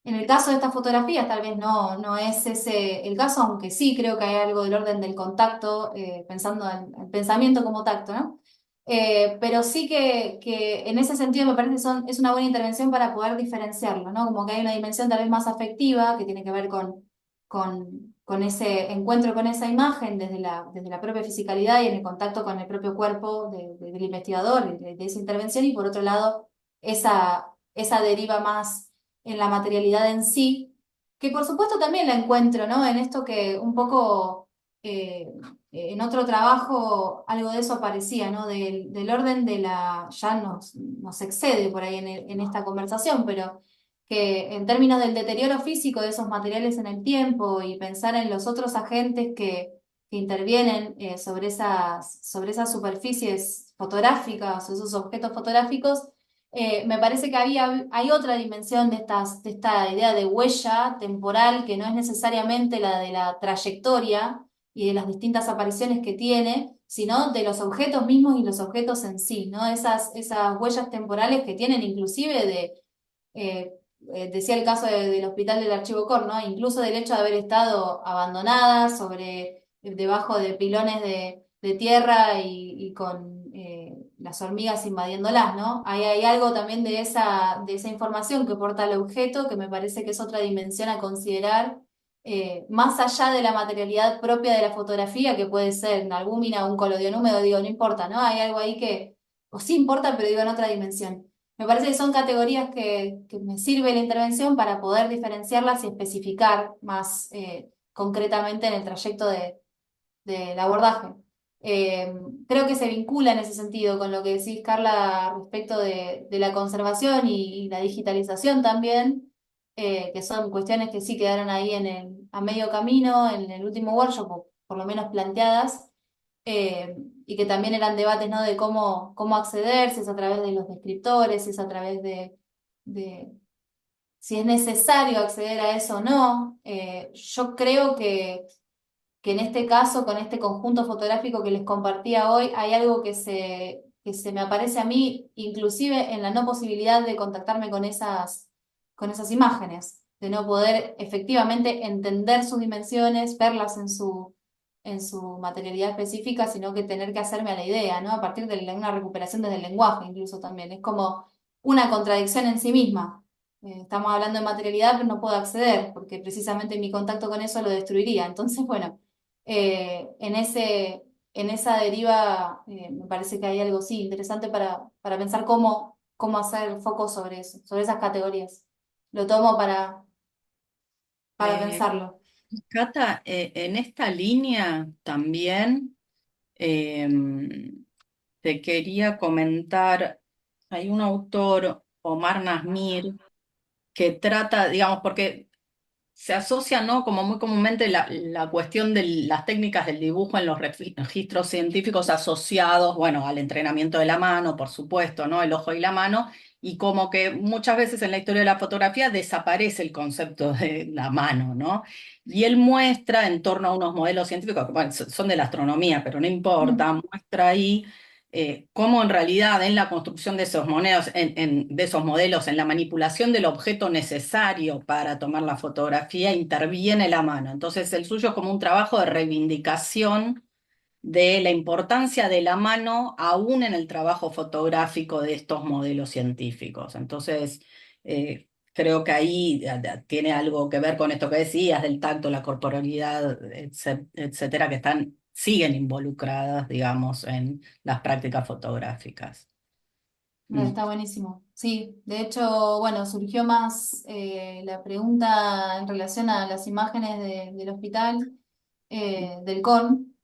en el caso de estas fotografías, tal vez no es ese el caso, aunque sí creo que hay algo del orden del contacto, pensando en el pensamiento como tacto, ¿no? Pero sí que en ese sentido me parece que es una buena intervención para poder diferenciarlo, ¿no? Como que hay una dimensión tal vez más afectiva que tiene que ver con ese encuentro con esa imagen desde la propia fisicalidad y en el contacto con el propio cuerpo del investigador, de esa intervención, y por otro lado, esa deriva más en la materialidad en sí, que por supuesto también la encuentro, ¿no? En esto que un poco en otro trabajo algo de eso aparecía, ¿no? Del orden de ya nos excede por ahí en esta conversación, pero que en términos del deterioro físico de esos materiales en el tiempo y pensar en los otros agentes que intervienen sobre esas superficies fotográficas o esos objetos fotográficos, me parece que hay otra dimensión de esta idea de huella temporal que no es necesariamente la de la trayectoria y de las distintas apariciones que tiene, sino de los objetos mismos y los objetos en sí, ¿no? Esas huellas temporales que tienen inclusive eh, decía el caso del Hospital del Archivo Cor, ¿no? Incluso del hecho de haber estado abandonadas debajo de pilones de tierra y con las hormigas invadiéndolas, ¿no? Hay algo también de esa información que porta el objeto que me parece que es otra dimensión a considerar, más allá de la materialidad propia de la fotografía, que puede ser una albúmina o un colodión húmedo, digo, no importa, ¿no? Hay algo ahí o sí importa, pero digo en otra dimensión. Me parece que son categorías que me sirve la intervención para poder diferenciarlas y especificar más concretamente en el trayecto del abordaje. Eh, Creo que se vincula en ese sentido con lo que decís, Carla, respecto de la conservación y la digitalización también, que son cuestiones que sí quedaron ahí a medio camino, en el último workshop, o por lo menos planteadas, y que también eran debates, ¿no? De cómo acceder, si es a través de los descriptores, si es a través de si es necesario acceder a eso o no. Yo creo que en este caso, con este conjunto fotográfico que les compartía hoy, hay algo que se me aparece a mí, inclusive en la no posibilidad de contactarme con esas imágenes, de no poder efectivamente entender sus dimensiones, verlas en su materialidad específica, sino que tener que hacerme a la idea, ¿no? A partir de una recuperación desde el lenguaje, incluso también. Es como una contradicción en sí misma. Estamos hablando de materialidad, pero no puedo acceder, porque precisamente mi contacto con eso lo destruiría. Entonces, bueno, en en esa deriva me parece que hay algo, sí, interesante para pensar cómo hacer foco sobre eso, sobre esas categorías. Lo tomo para Eh, pensarlo. Cata, en esta línea también te quería comentar, hay un autor, Omar Nazmir, que trata, digamos, porque se asocia, ¿no? Como muy comúnmente la cuestión de las técnicas del dibujo en los registros científicos asociados, bueno, al entrenamiento de la mano, por supuesto, ¿no? El ojo y la mano, y como que muchas veces en la historia de la fotografía desaparece el concepto de la mano, ¿no? Y él muestra en torno a unos modelos científicos, que bueno, son de la astronomía, pero no importa, muestra ahí cómo en realidad en la construcción de esos modelos, de esos modelos, en la manipulación del objeto necesario para tomar la fotografía, interviene la mano. Entonces el suyo es como un trabajo de reivindicación de la importancia de la mano aún en el trabajo fotográfico de estos modelos científicos. Entonces, creo que ahí tiene algo que ver con esto que decías, del tacto, la corporalidad, etcétera, que siguen involucradas, digamos, en las prácticas fotográficas. Mm. Está buenísimo. Sí, de hecho, bueno, surgió más la pregunta en relación a las imágenes del hospital, del CON,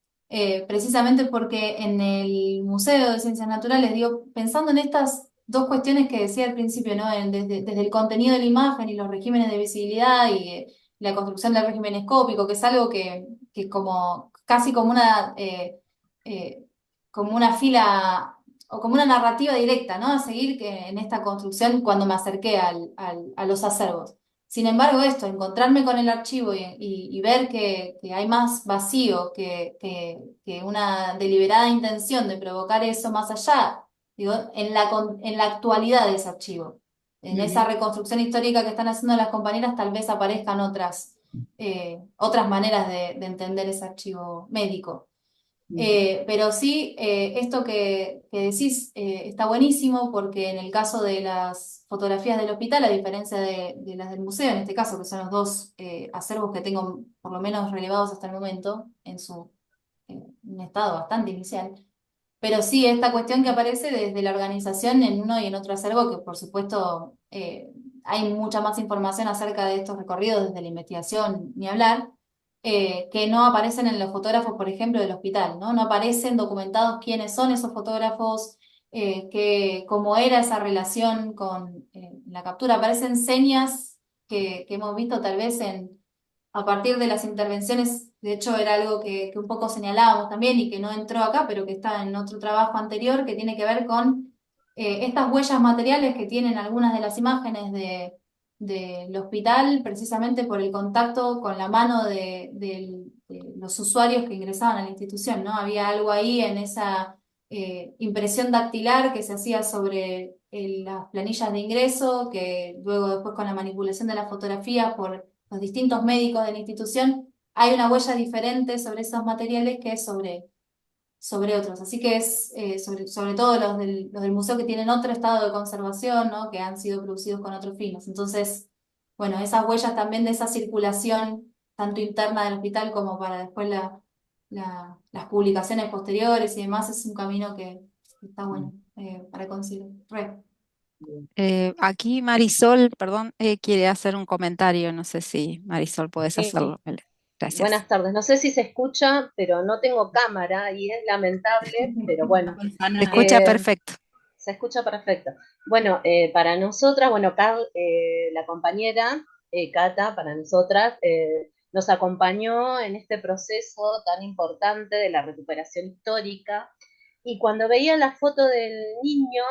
precisamente porque en el Museo de Ciencias Naturales, digo, pensando en estas dos cuestiones que decía al principio, ¿no? Desde el contenido de la imagen y los regímenes de visibilidad y la construcción del régimen escópico, que es algo que como casi eh, como una fila o como una narrativa directa, ¿no? A seguir en esta construcción cuando me acerqué a los acervos. Sin embargo, esto, encontrarme con el archivo y ver que hay más vacío que una deliberada intención de provocar eso más allá, digo, en la actualidad de ese archivo. En esa Ujú. reconstrucción histórica que están haciendo las compañeras, tal vez aparezcan otras maneras de entender ese archivo médico. Pero sí, esto que decís está buenísimo porque en el caso de las fotografías del hospital, a diferencia de las del museo, en este caso, que son los dos acervos que tengo por lo menos relevados hasta el momento en un estado bastante inicial, pero sí, esta cuestión que aparece desde la organización en uno y en otro acervo, que por supuesto hay mucha más información acerca de estos recorridos desde la investigación, ni hablar, que no aparecen en los fotógrafos, por ejemplo, del hospital, ¿no? No aparecen documentados quiénes son esos fotógrafos, cómo era esa relación con la captura. Aparecen señas que hemos visto tal vez a partir de las intervenciones, de hecho era algo que un poco señalábamos también y que no entró acá, pero que está en otro trabajo anterior, que tiene que ver con estas huellas materiales que tienen algunas de las imágenes del hospital, precisamente por el contacto con la mano de los usuarios que ingresaban a la institución, ¿no? Había algo ahí en esa impresión dactilar que se hacía sobre las planillas de ingreso, que luego después con la manipulación de las fotografías por los distintos médicos de la institución, hay una huella diferente sobre esos materiales que sobre otros. Así que es sobre todo los del museo que tienen otro estado de conservación, ¿no? Que han sido producidos con otros fines. Entonces, bueno, esas huellas también de esa circulación, tanto interna del hospital como para después las publicaciones posteriores y demás, es un camino que está bueno para considerar. Aquí Marisol, perdón, quiere hacer un comentario. No sé si Marisol puedes Sí, hacerlo. Vale, gracias. buenas tardes. No sé si se escucha, pero no tengo cámara y es lamentable, pero No bueno, pasa Se nada. escucha perfecto. se escucha perfecto. Bueno, para nosotras, bueno, Carl, la compañera, Cata, para nosotras, nos acompañó en este proceso tan importante de la recuperación histórica. Y cuando veía la foto del niño,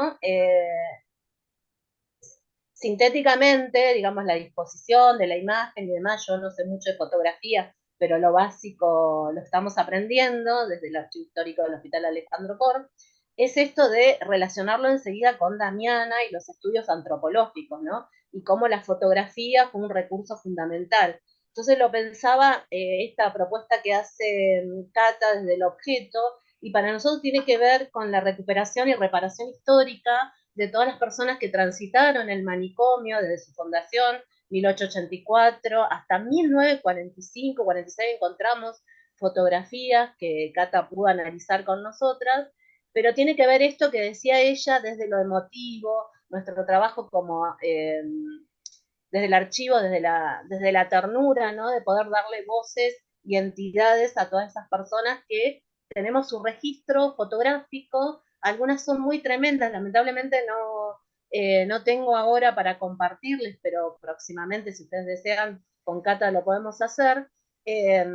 sintéticamente, digamos, la disposición de la imagen y demás, yo no sé mucho de fotografía, pero lo básico lo estamos aprendiendo desde el Archivo Histórico del Hospital Alejandro Korn, es esto de relacionarlo enseguida con Damiana y los estudios antropológicos, ¿no? Y cómo la fotografía fue un recurso fundamental. Entonces lo pensaba esta propuesta que hace Cata desde el objeto, y para nosotros tiene que ver con la recuperación y reparación histórica de todas las personas que transitaron el manicomio desde su fundación, 1884, hasta 1945-46 encontramos fotografías que Cata pudo analizar con nosotras, pero tiene que ver esto que decía ella desde lo emotivo, nuestro trabajo como desde el archivo, desde la ternura, ¿no? De poder darle voces y entidades a todas esas personas que tenemos su registro fotográfico. Algunas son muy tremendas, lamentablemente no tengo ahora para compartirles, pero próximamente, si ustedes desean, con Cata lo podemos hacer, eh,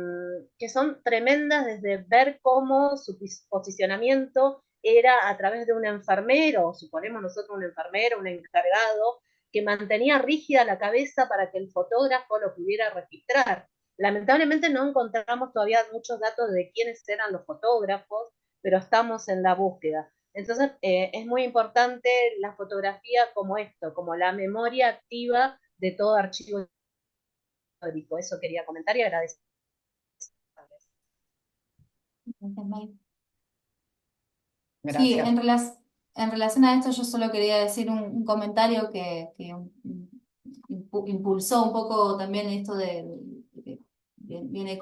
que son tremendas desde ver cómo su posicionamiento era a través de un enfermero, suponemos nosotros un enfermero, un encargado, que mantenía rígida la cabeza para que el fotógrafo lo pudiera registrar. Lamentablemente no encontramos todavía muchos datos de quiénes eran los fotógrafos, pero estamos en la búsqueda. Entonces es muy importante la fotografía como esto, como la memoria activa de todo archivo histórico. Eso quería comentar y agradecer. Sí, Gracias. en relación a esto yo solo quería decir un comentario que impulsó un poco también esto viene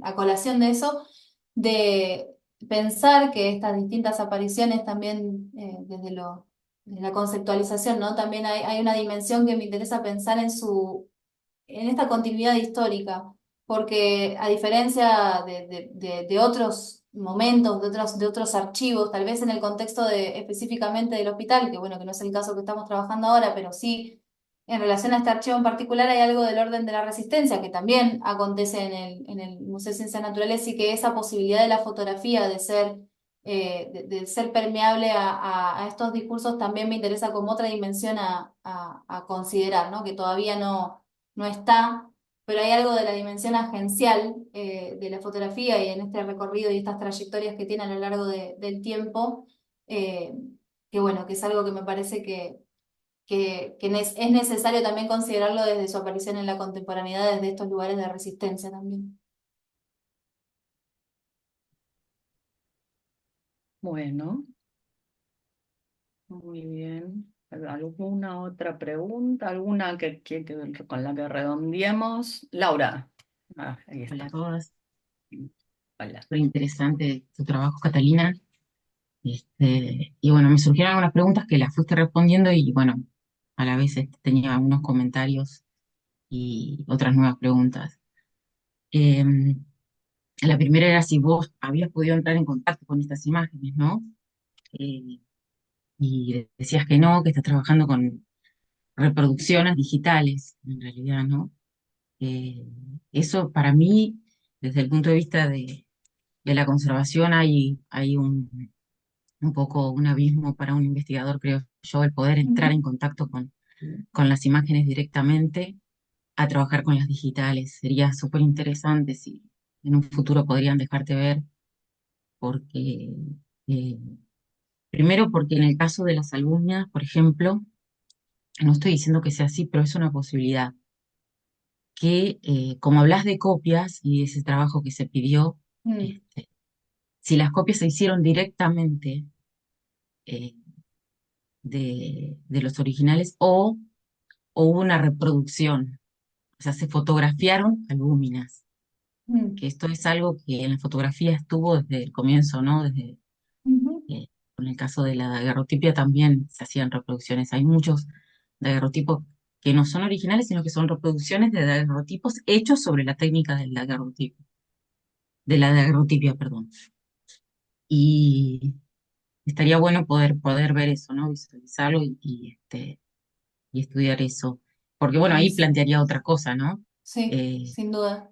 a colación de eso, de pensar que estas distintas apariciones también desde la conceptualización, ¿no? También hay una dimensión que me interesa pensar en esta continuidad histórica, porque a diferencia de otros momentos, de otros archivos, tal vez en el contexto específicamente del hospital, que bueno, que no es el caso que estamos trabajando ahora, pero sí en relación a este archivo en particular hay algo del orden de la resistencia, que también acontece en el Museo de Ciencias Naturales, y que esa posibilidad de la fotografía de ser permeable a estos discursos también me interesa como otra dimensión a considerar, ¿no? Que todavía no está, pero hay algo de la dimensión agencial de la fotografía y en este recorrido y estas trayectorias que tiene a lo largo del tiempo, eh, que bueno, que es algo que me parece es necesario también considerarlo desde su aparición en la contemporaneidad, desde estos lugares de resistencia también. Bueno, muy bien. ¿Alguna otra pregunta? ¿Alguna con la que redondeemos? Laura. Ahí Hola a está. todas, Hola. súper interesante tu trabajo, Catalina. Y bueno, me surgieron algunas preguntas que las fuiste respondiendo y bueno, a la vez tenía algunos comentarios y otras nuevas preguntas. Eh, la primera era si vos habías podido entrar en contacto con estas imágenes, ¿no? Eh, y decías que no, que estás trabajando con reproducciones digitales, en realidad, ¿no? Eh, Eso para mí, desde el punto de vista de la conservación, hay un poco un abismo para un investigador, creo yo, el poder entrar Ujú. en contacto con las imágenes directamente, a trabajar con las digitales. Sería súper interesante si en un futuro podrían dejarte ver, porque, eh, primero porque en el caso de las alumnas, por ejemplo, no estoy diciendo que sea así, pero es una posibilidad que, como hablas de copias y de ese trabajo que se pidió, Mm, este, si las copias se hicieron directamente eh, de los originales o hubo una reproducción, o sea, se fotografiaron albúminas, mm, que esto es algo que en la fotografía estuvo desde el comienzo, ¿no? ujú, Con el caso de la daguerrotipia también se hacían reproducciones. Hay muchos daguerrotipos que no son originales, sino que son reproducciones de daguerrotipos hechos sobre la técnica del daguerrotipo, de la daguerrotipia, perdón. Y estaría bueno poder ver eso, ¿no? Visualizarlo y estudiar eso. Porque bueno, ahí buenísimo. plantearía otra cosa, ¿no? Sí, Eh, sin duda.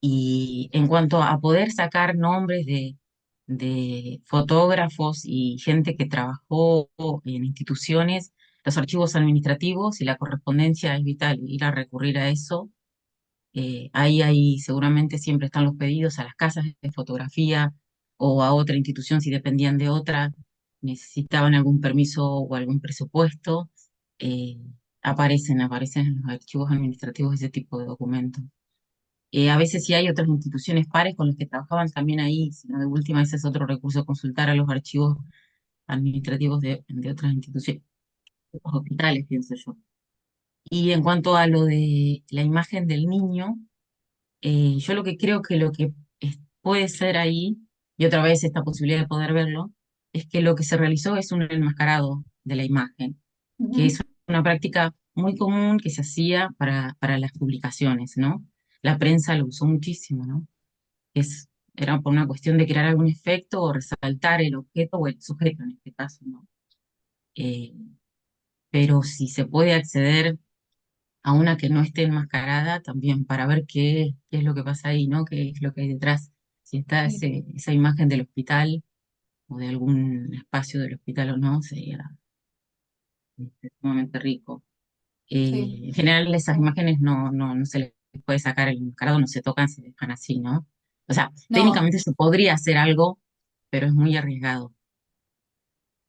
Y en cuanto a poder sacar nombres de fotógrafos y gente que trabajó en instituciones, los archivos administrativos y la correspondencia es vital, ir a recurrir a eso. Ahí seguramente siempre están los pedidos a las casas de fotografía o a otra institución si dependían de otra, necesitaban algún permiso o algún presupuesto. eh, aparecen en los archivos administrativos ese tipo de documentos. A veces sí hay otras instituciones pares con las que trabajaban también ahí, sino de última ese es otro recurso, consultar a los archivos administrativos de otras instituciones, de los hospitales, pienso yo. Y en cuanto a lo de la imagen del niño, yo lo que creo que puede ser ahí, y otra vez esta posibilidad de poder verlo, es que lo que se realizó es un enmascarado de la imagen, que es Ujú. una práctica muy común que se hacía para las publicaciones, ¿no? La prensa lo usó muchísimo, ¿no? Era por una cuestión de crear algún efecto o resaltar el objeto o el sujeto en este caso, ¿no? Eh, pero si se puede acceder a una que no esté enmascarada, también para ver qué es lo que pasa ahí, ¿no? ¿Qué es lo que hay detrás? Si está Sí, esa imagen del hospital o de algún espacio del hospital o no, sería sumamente rico. sí. En general esas imágenes no se les puede sacar el enmascarado, no se tocan, se dejan así, ¿no? O sea, No, técnicamente se podría hacer algo, pero es muy arriesgado.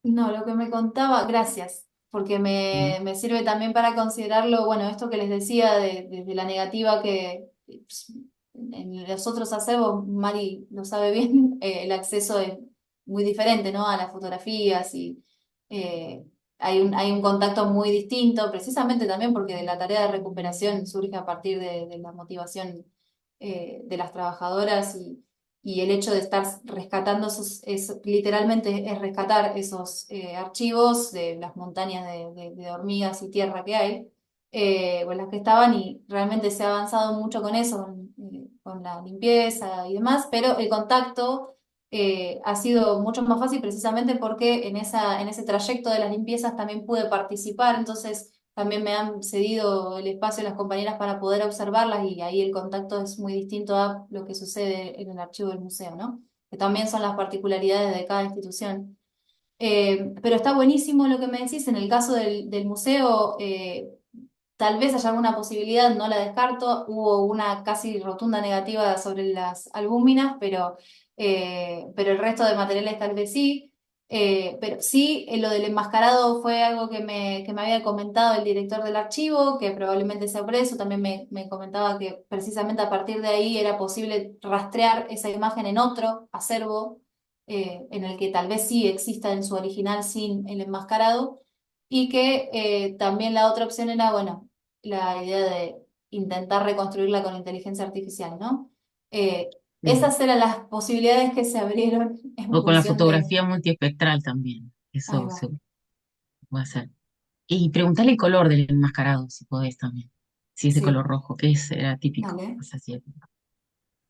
no, lo que me contaba, gracias, porque ¿No? me sirve también para considerarlo, bueno, esto que les decía de la negativa pues, en los otros acervos, Mari lo sabe bien, el acceso es muy diferente, ¿no? A las fotografías y eh, hay un contacto muy distinto, precisamente también porque la tarea de recuperación surge a partir de la motivación de las trabajadoras y el hecho de estar rescatando literalmente es rescatar esos archivos de las montañas de hormigas y tierra que hay, con las que estaban, y realmente se ha avanzado mucho con eso, con la limpieza y demás, pero el contacto ha sido mucho más fácil precisamente porque en ese trayecto de las limpiezas también pude participar, entonces también me han cedido el espacio las compañeras para poder observarlas, y ahí el contacto es muy distinto a lo que sucede en el archivo del museo, ¿no? Que también son las particularidades de cada institución. Pero está buenísimo lo que me decís. En el caso del museo, tal vez haya alguna posibilidad, no la descarto. Hubo una casi rotunda negativa sobre las albúminas, pero el resto de materiales tal vez sí. Pero sí, lo del enmascarado fue algo que me había comentado el director del archivo, que probablemente sea por eso. También me comentaba que precisamente a partir de ahí era posible rastrear esa imagen en otro acervo, en el que tal vez sí exista en su original sin el enmascarado, y que también la otra opción era, bueno, la idea de intentar reconstruirla con inteligencia artificial, ¿no? Sí. Esas eran las posibilidades que se abrieron en O con la función de... fotografía multiespectral también, Ahí eso va. se puede hacer. Y preguntarle el color del enmascarado, si podés también. Si es de color Sí, rojo, que era típico. dale. O sea, si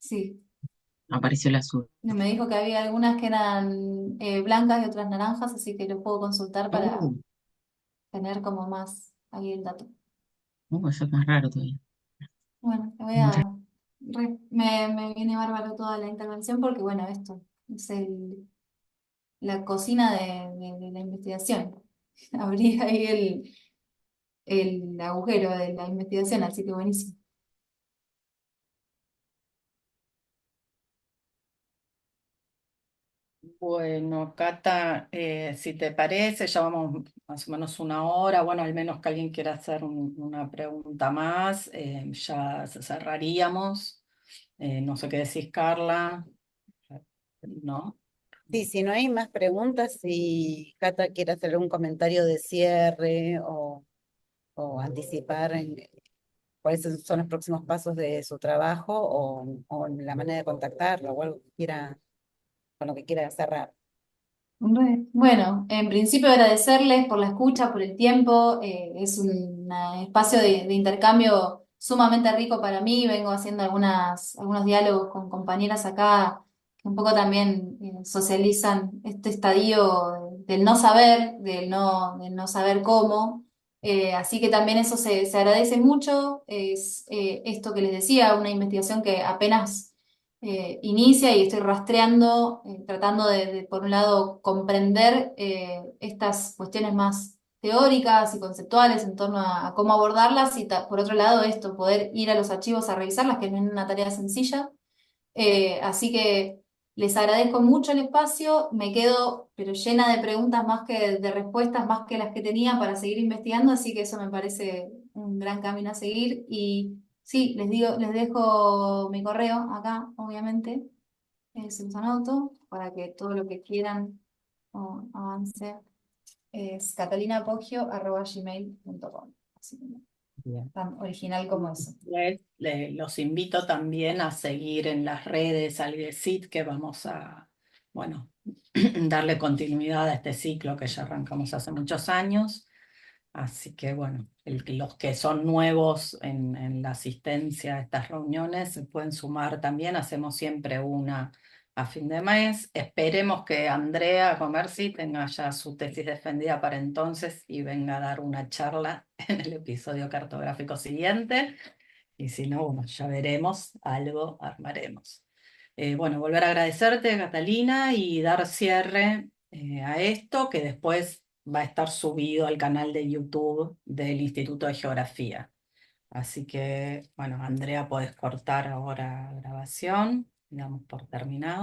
Sí. apareció el azul. Me dijo que había algunas que eran blancas y otras naranjas, así que lo puedo consultar para Uh, tener como más ahí el dato. eso es más raro todavía. Bueno, me viene bárbaro toda la intervención porque, bueno, esto es la cocina de la investigación. Abrí ahí el agujero de la investigación, así que buenísimo. Bueno, Cata, si te parece, ya vamos más o menos una hora. Bueno, al menos que alguien quiera hacer una pregunta más, ya cerraríamos. No sé qué decís, Carla. ¿No? Sí, si no hay más preguntas, si Cata quiere hacer un comentario de cierre o anticipar cuáles son los próximos pasos de su trabajo o la manera de contactarlo o algo que quiera, con lo que quiera cerrar. Bueno, en principio agradecerles por la escucha, por el tiempo. Es un espacio de intercambio sumamente rico para mí. Vengo haciendo algunos diálogos con compañeras acá que un poco también socializan este estadio del no saber, del no saber cómo. Así que también eso se agradece mucho. Es esto que les decía, una investigación que apenas inicia, y estoy rastreando, tratando por un lado, comprender estas cuestiones más teóricas y conceptuales en torno a cómo abordarlas, y por otro lado esto, poder ir a los archivos a revisarlas, que no es una tarea sencilla. Así que les agradezco mucho el espacio, me quedo pero llena de preguntas más que de respuestas, más que las que tenía para seguir investigando, así que eso me parece un gran camino a seguir. Y sí, les dejo mi correo acá, obviamente, se los anoto para que todo lo que quieran avance. Es catalinapoggio@gmail.com, así que Bien. tan original como eso. Los invito también a seguir en las redes al IDESIT, que vamos a, bueno, darle continuidad a este ciclo que ya arrancamos hace muchos años. Así que, bueno, los que son nuevos en la asistencia a estas reuniones se pueden sumar también. Hacemos siempre una a fin de mes. Esperemos que Andrea Comerci tenga ya su tesis defendida para entonces y venga a dar una charla en el episodio cartográfico siguiente. Y si no, bueno, ya veremos, algo armaremos. Bueno, volver a agradecerte, Catalina, y dar cierre a esto, que después va a estar subido al canal de YouTube del Instituto de Geografía. Así que, bueno, Andrea, podés cortar ahora grabación, damos por terminado.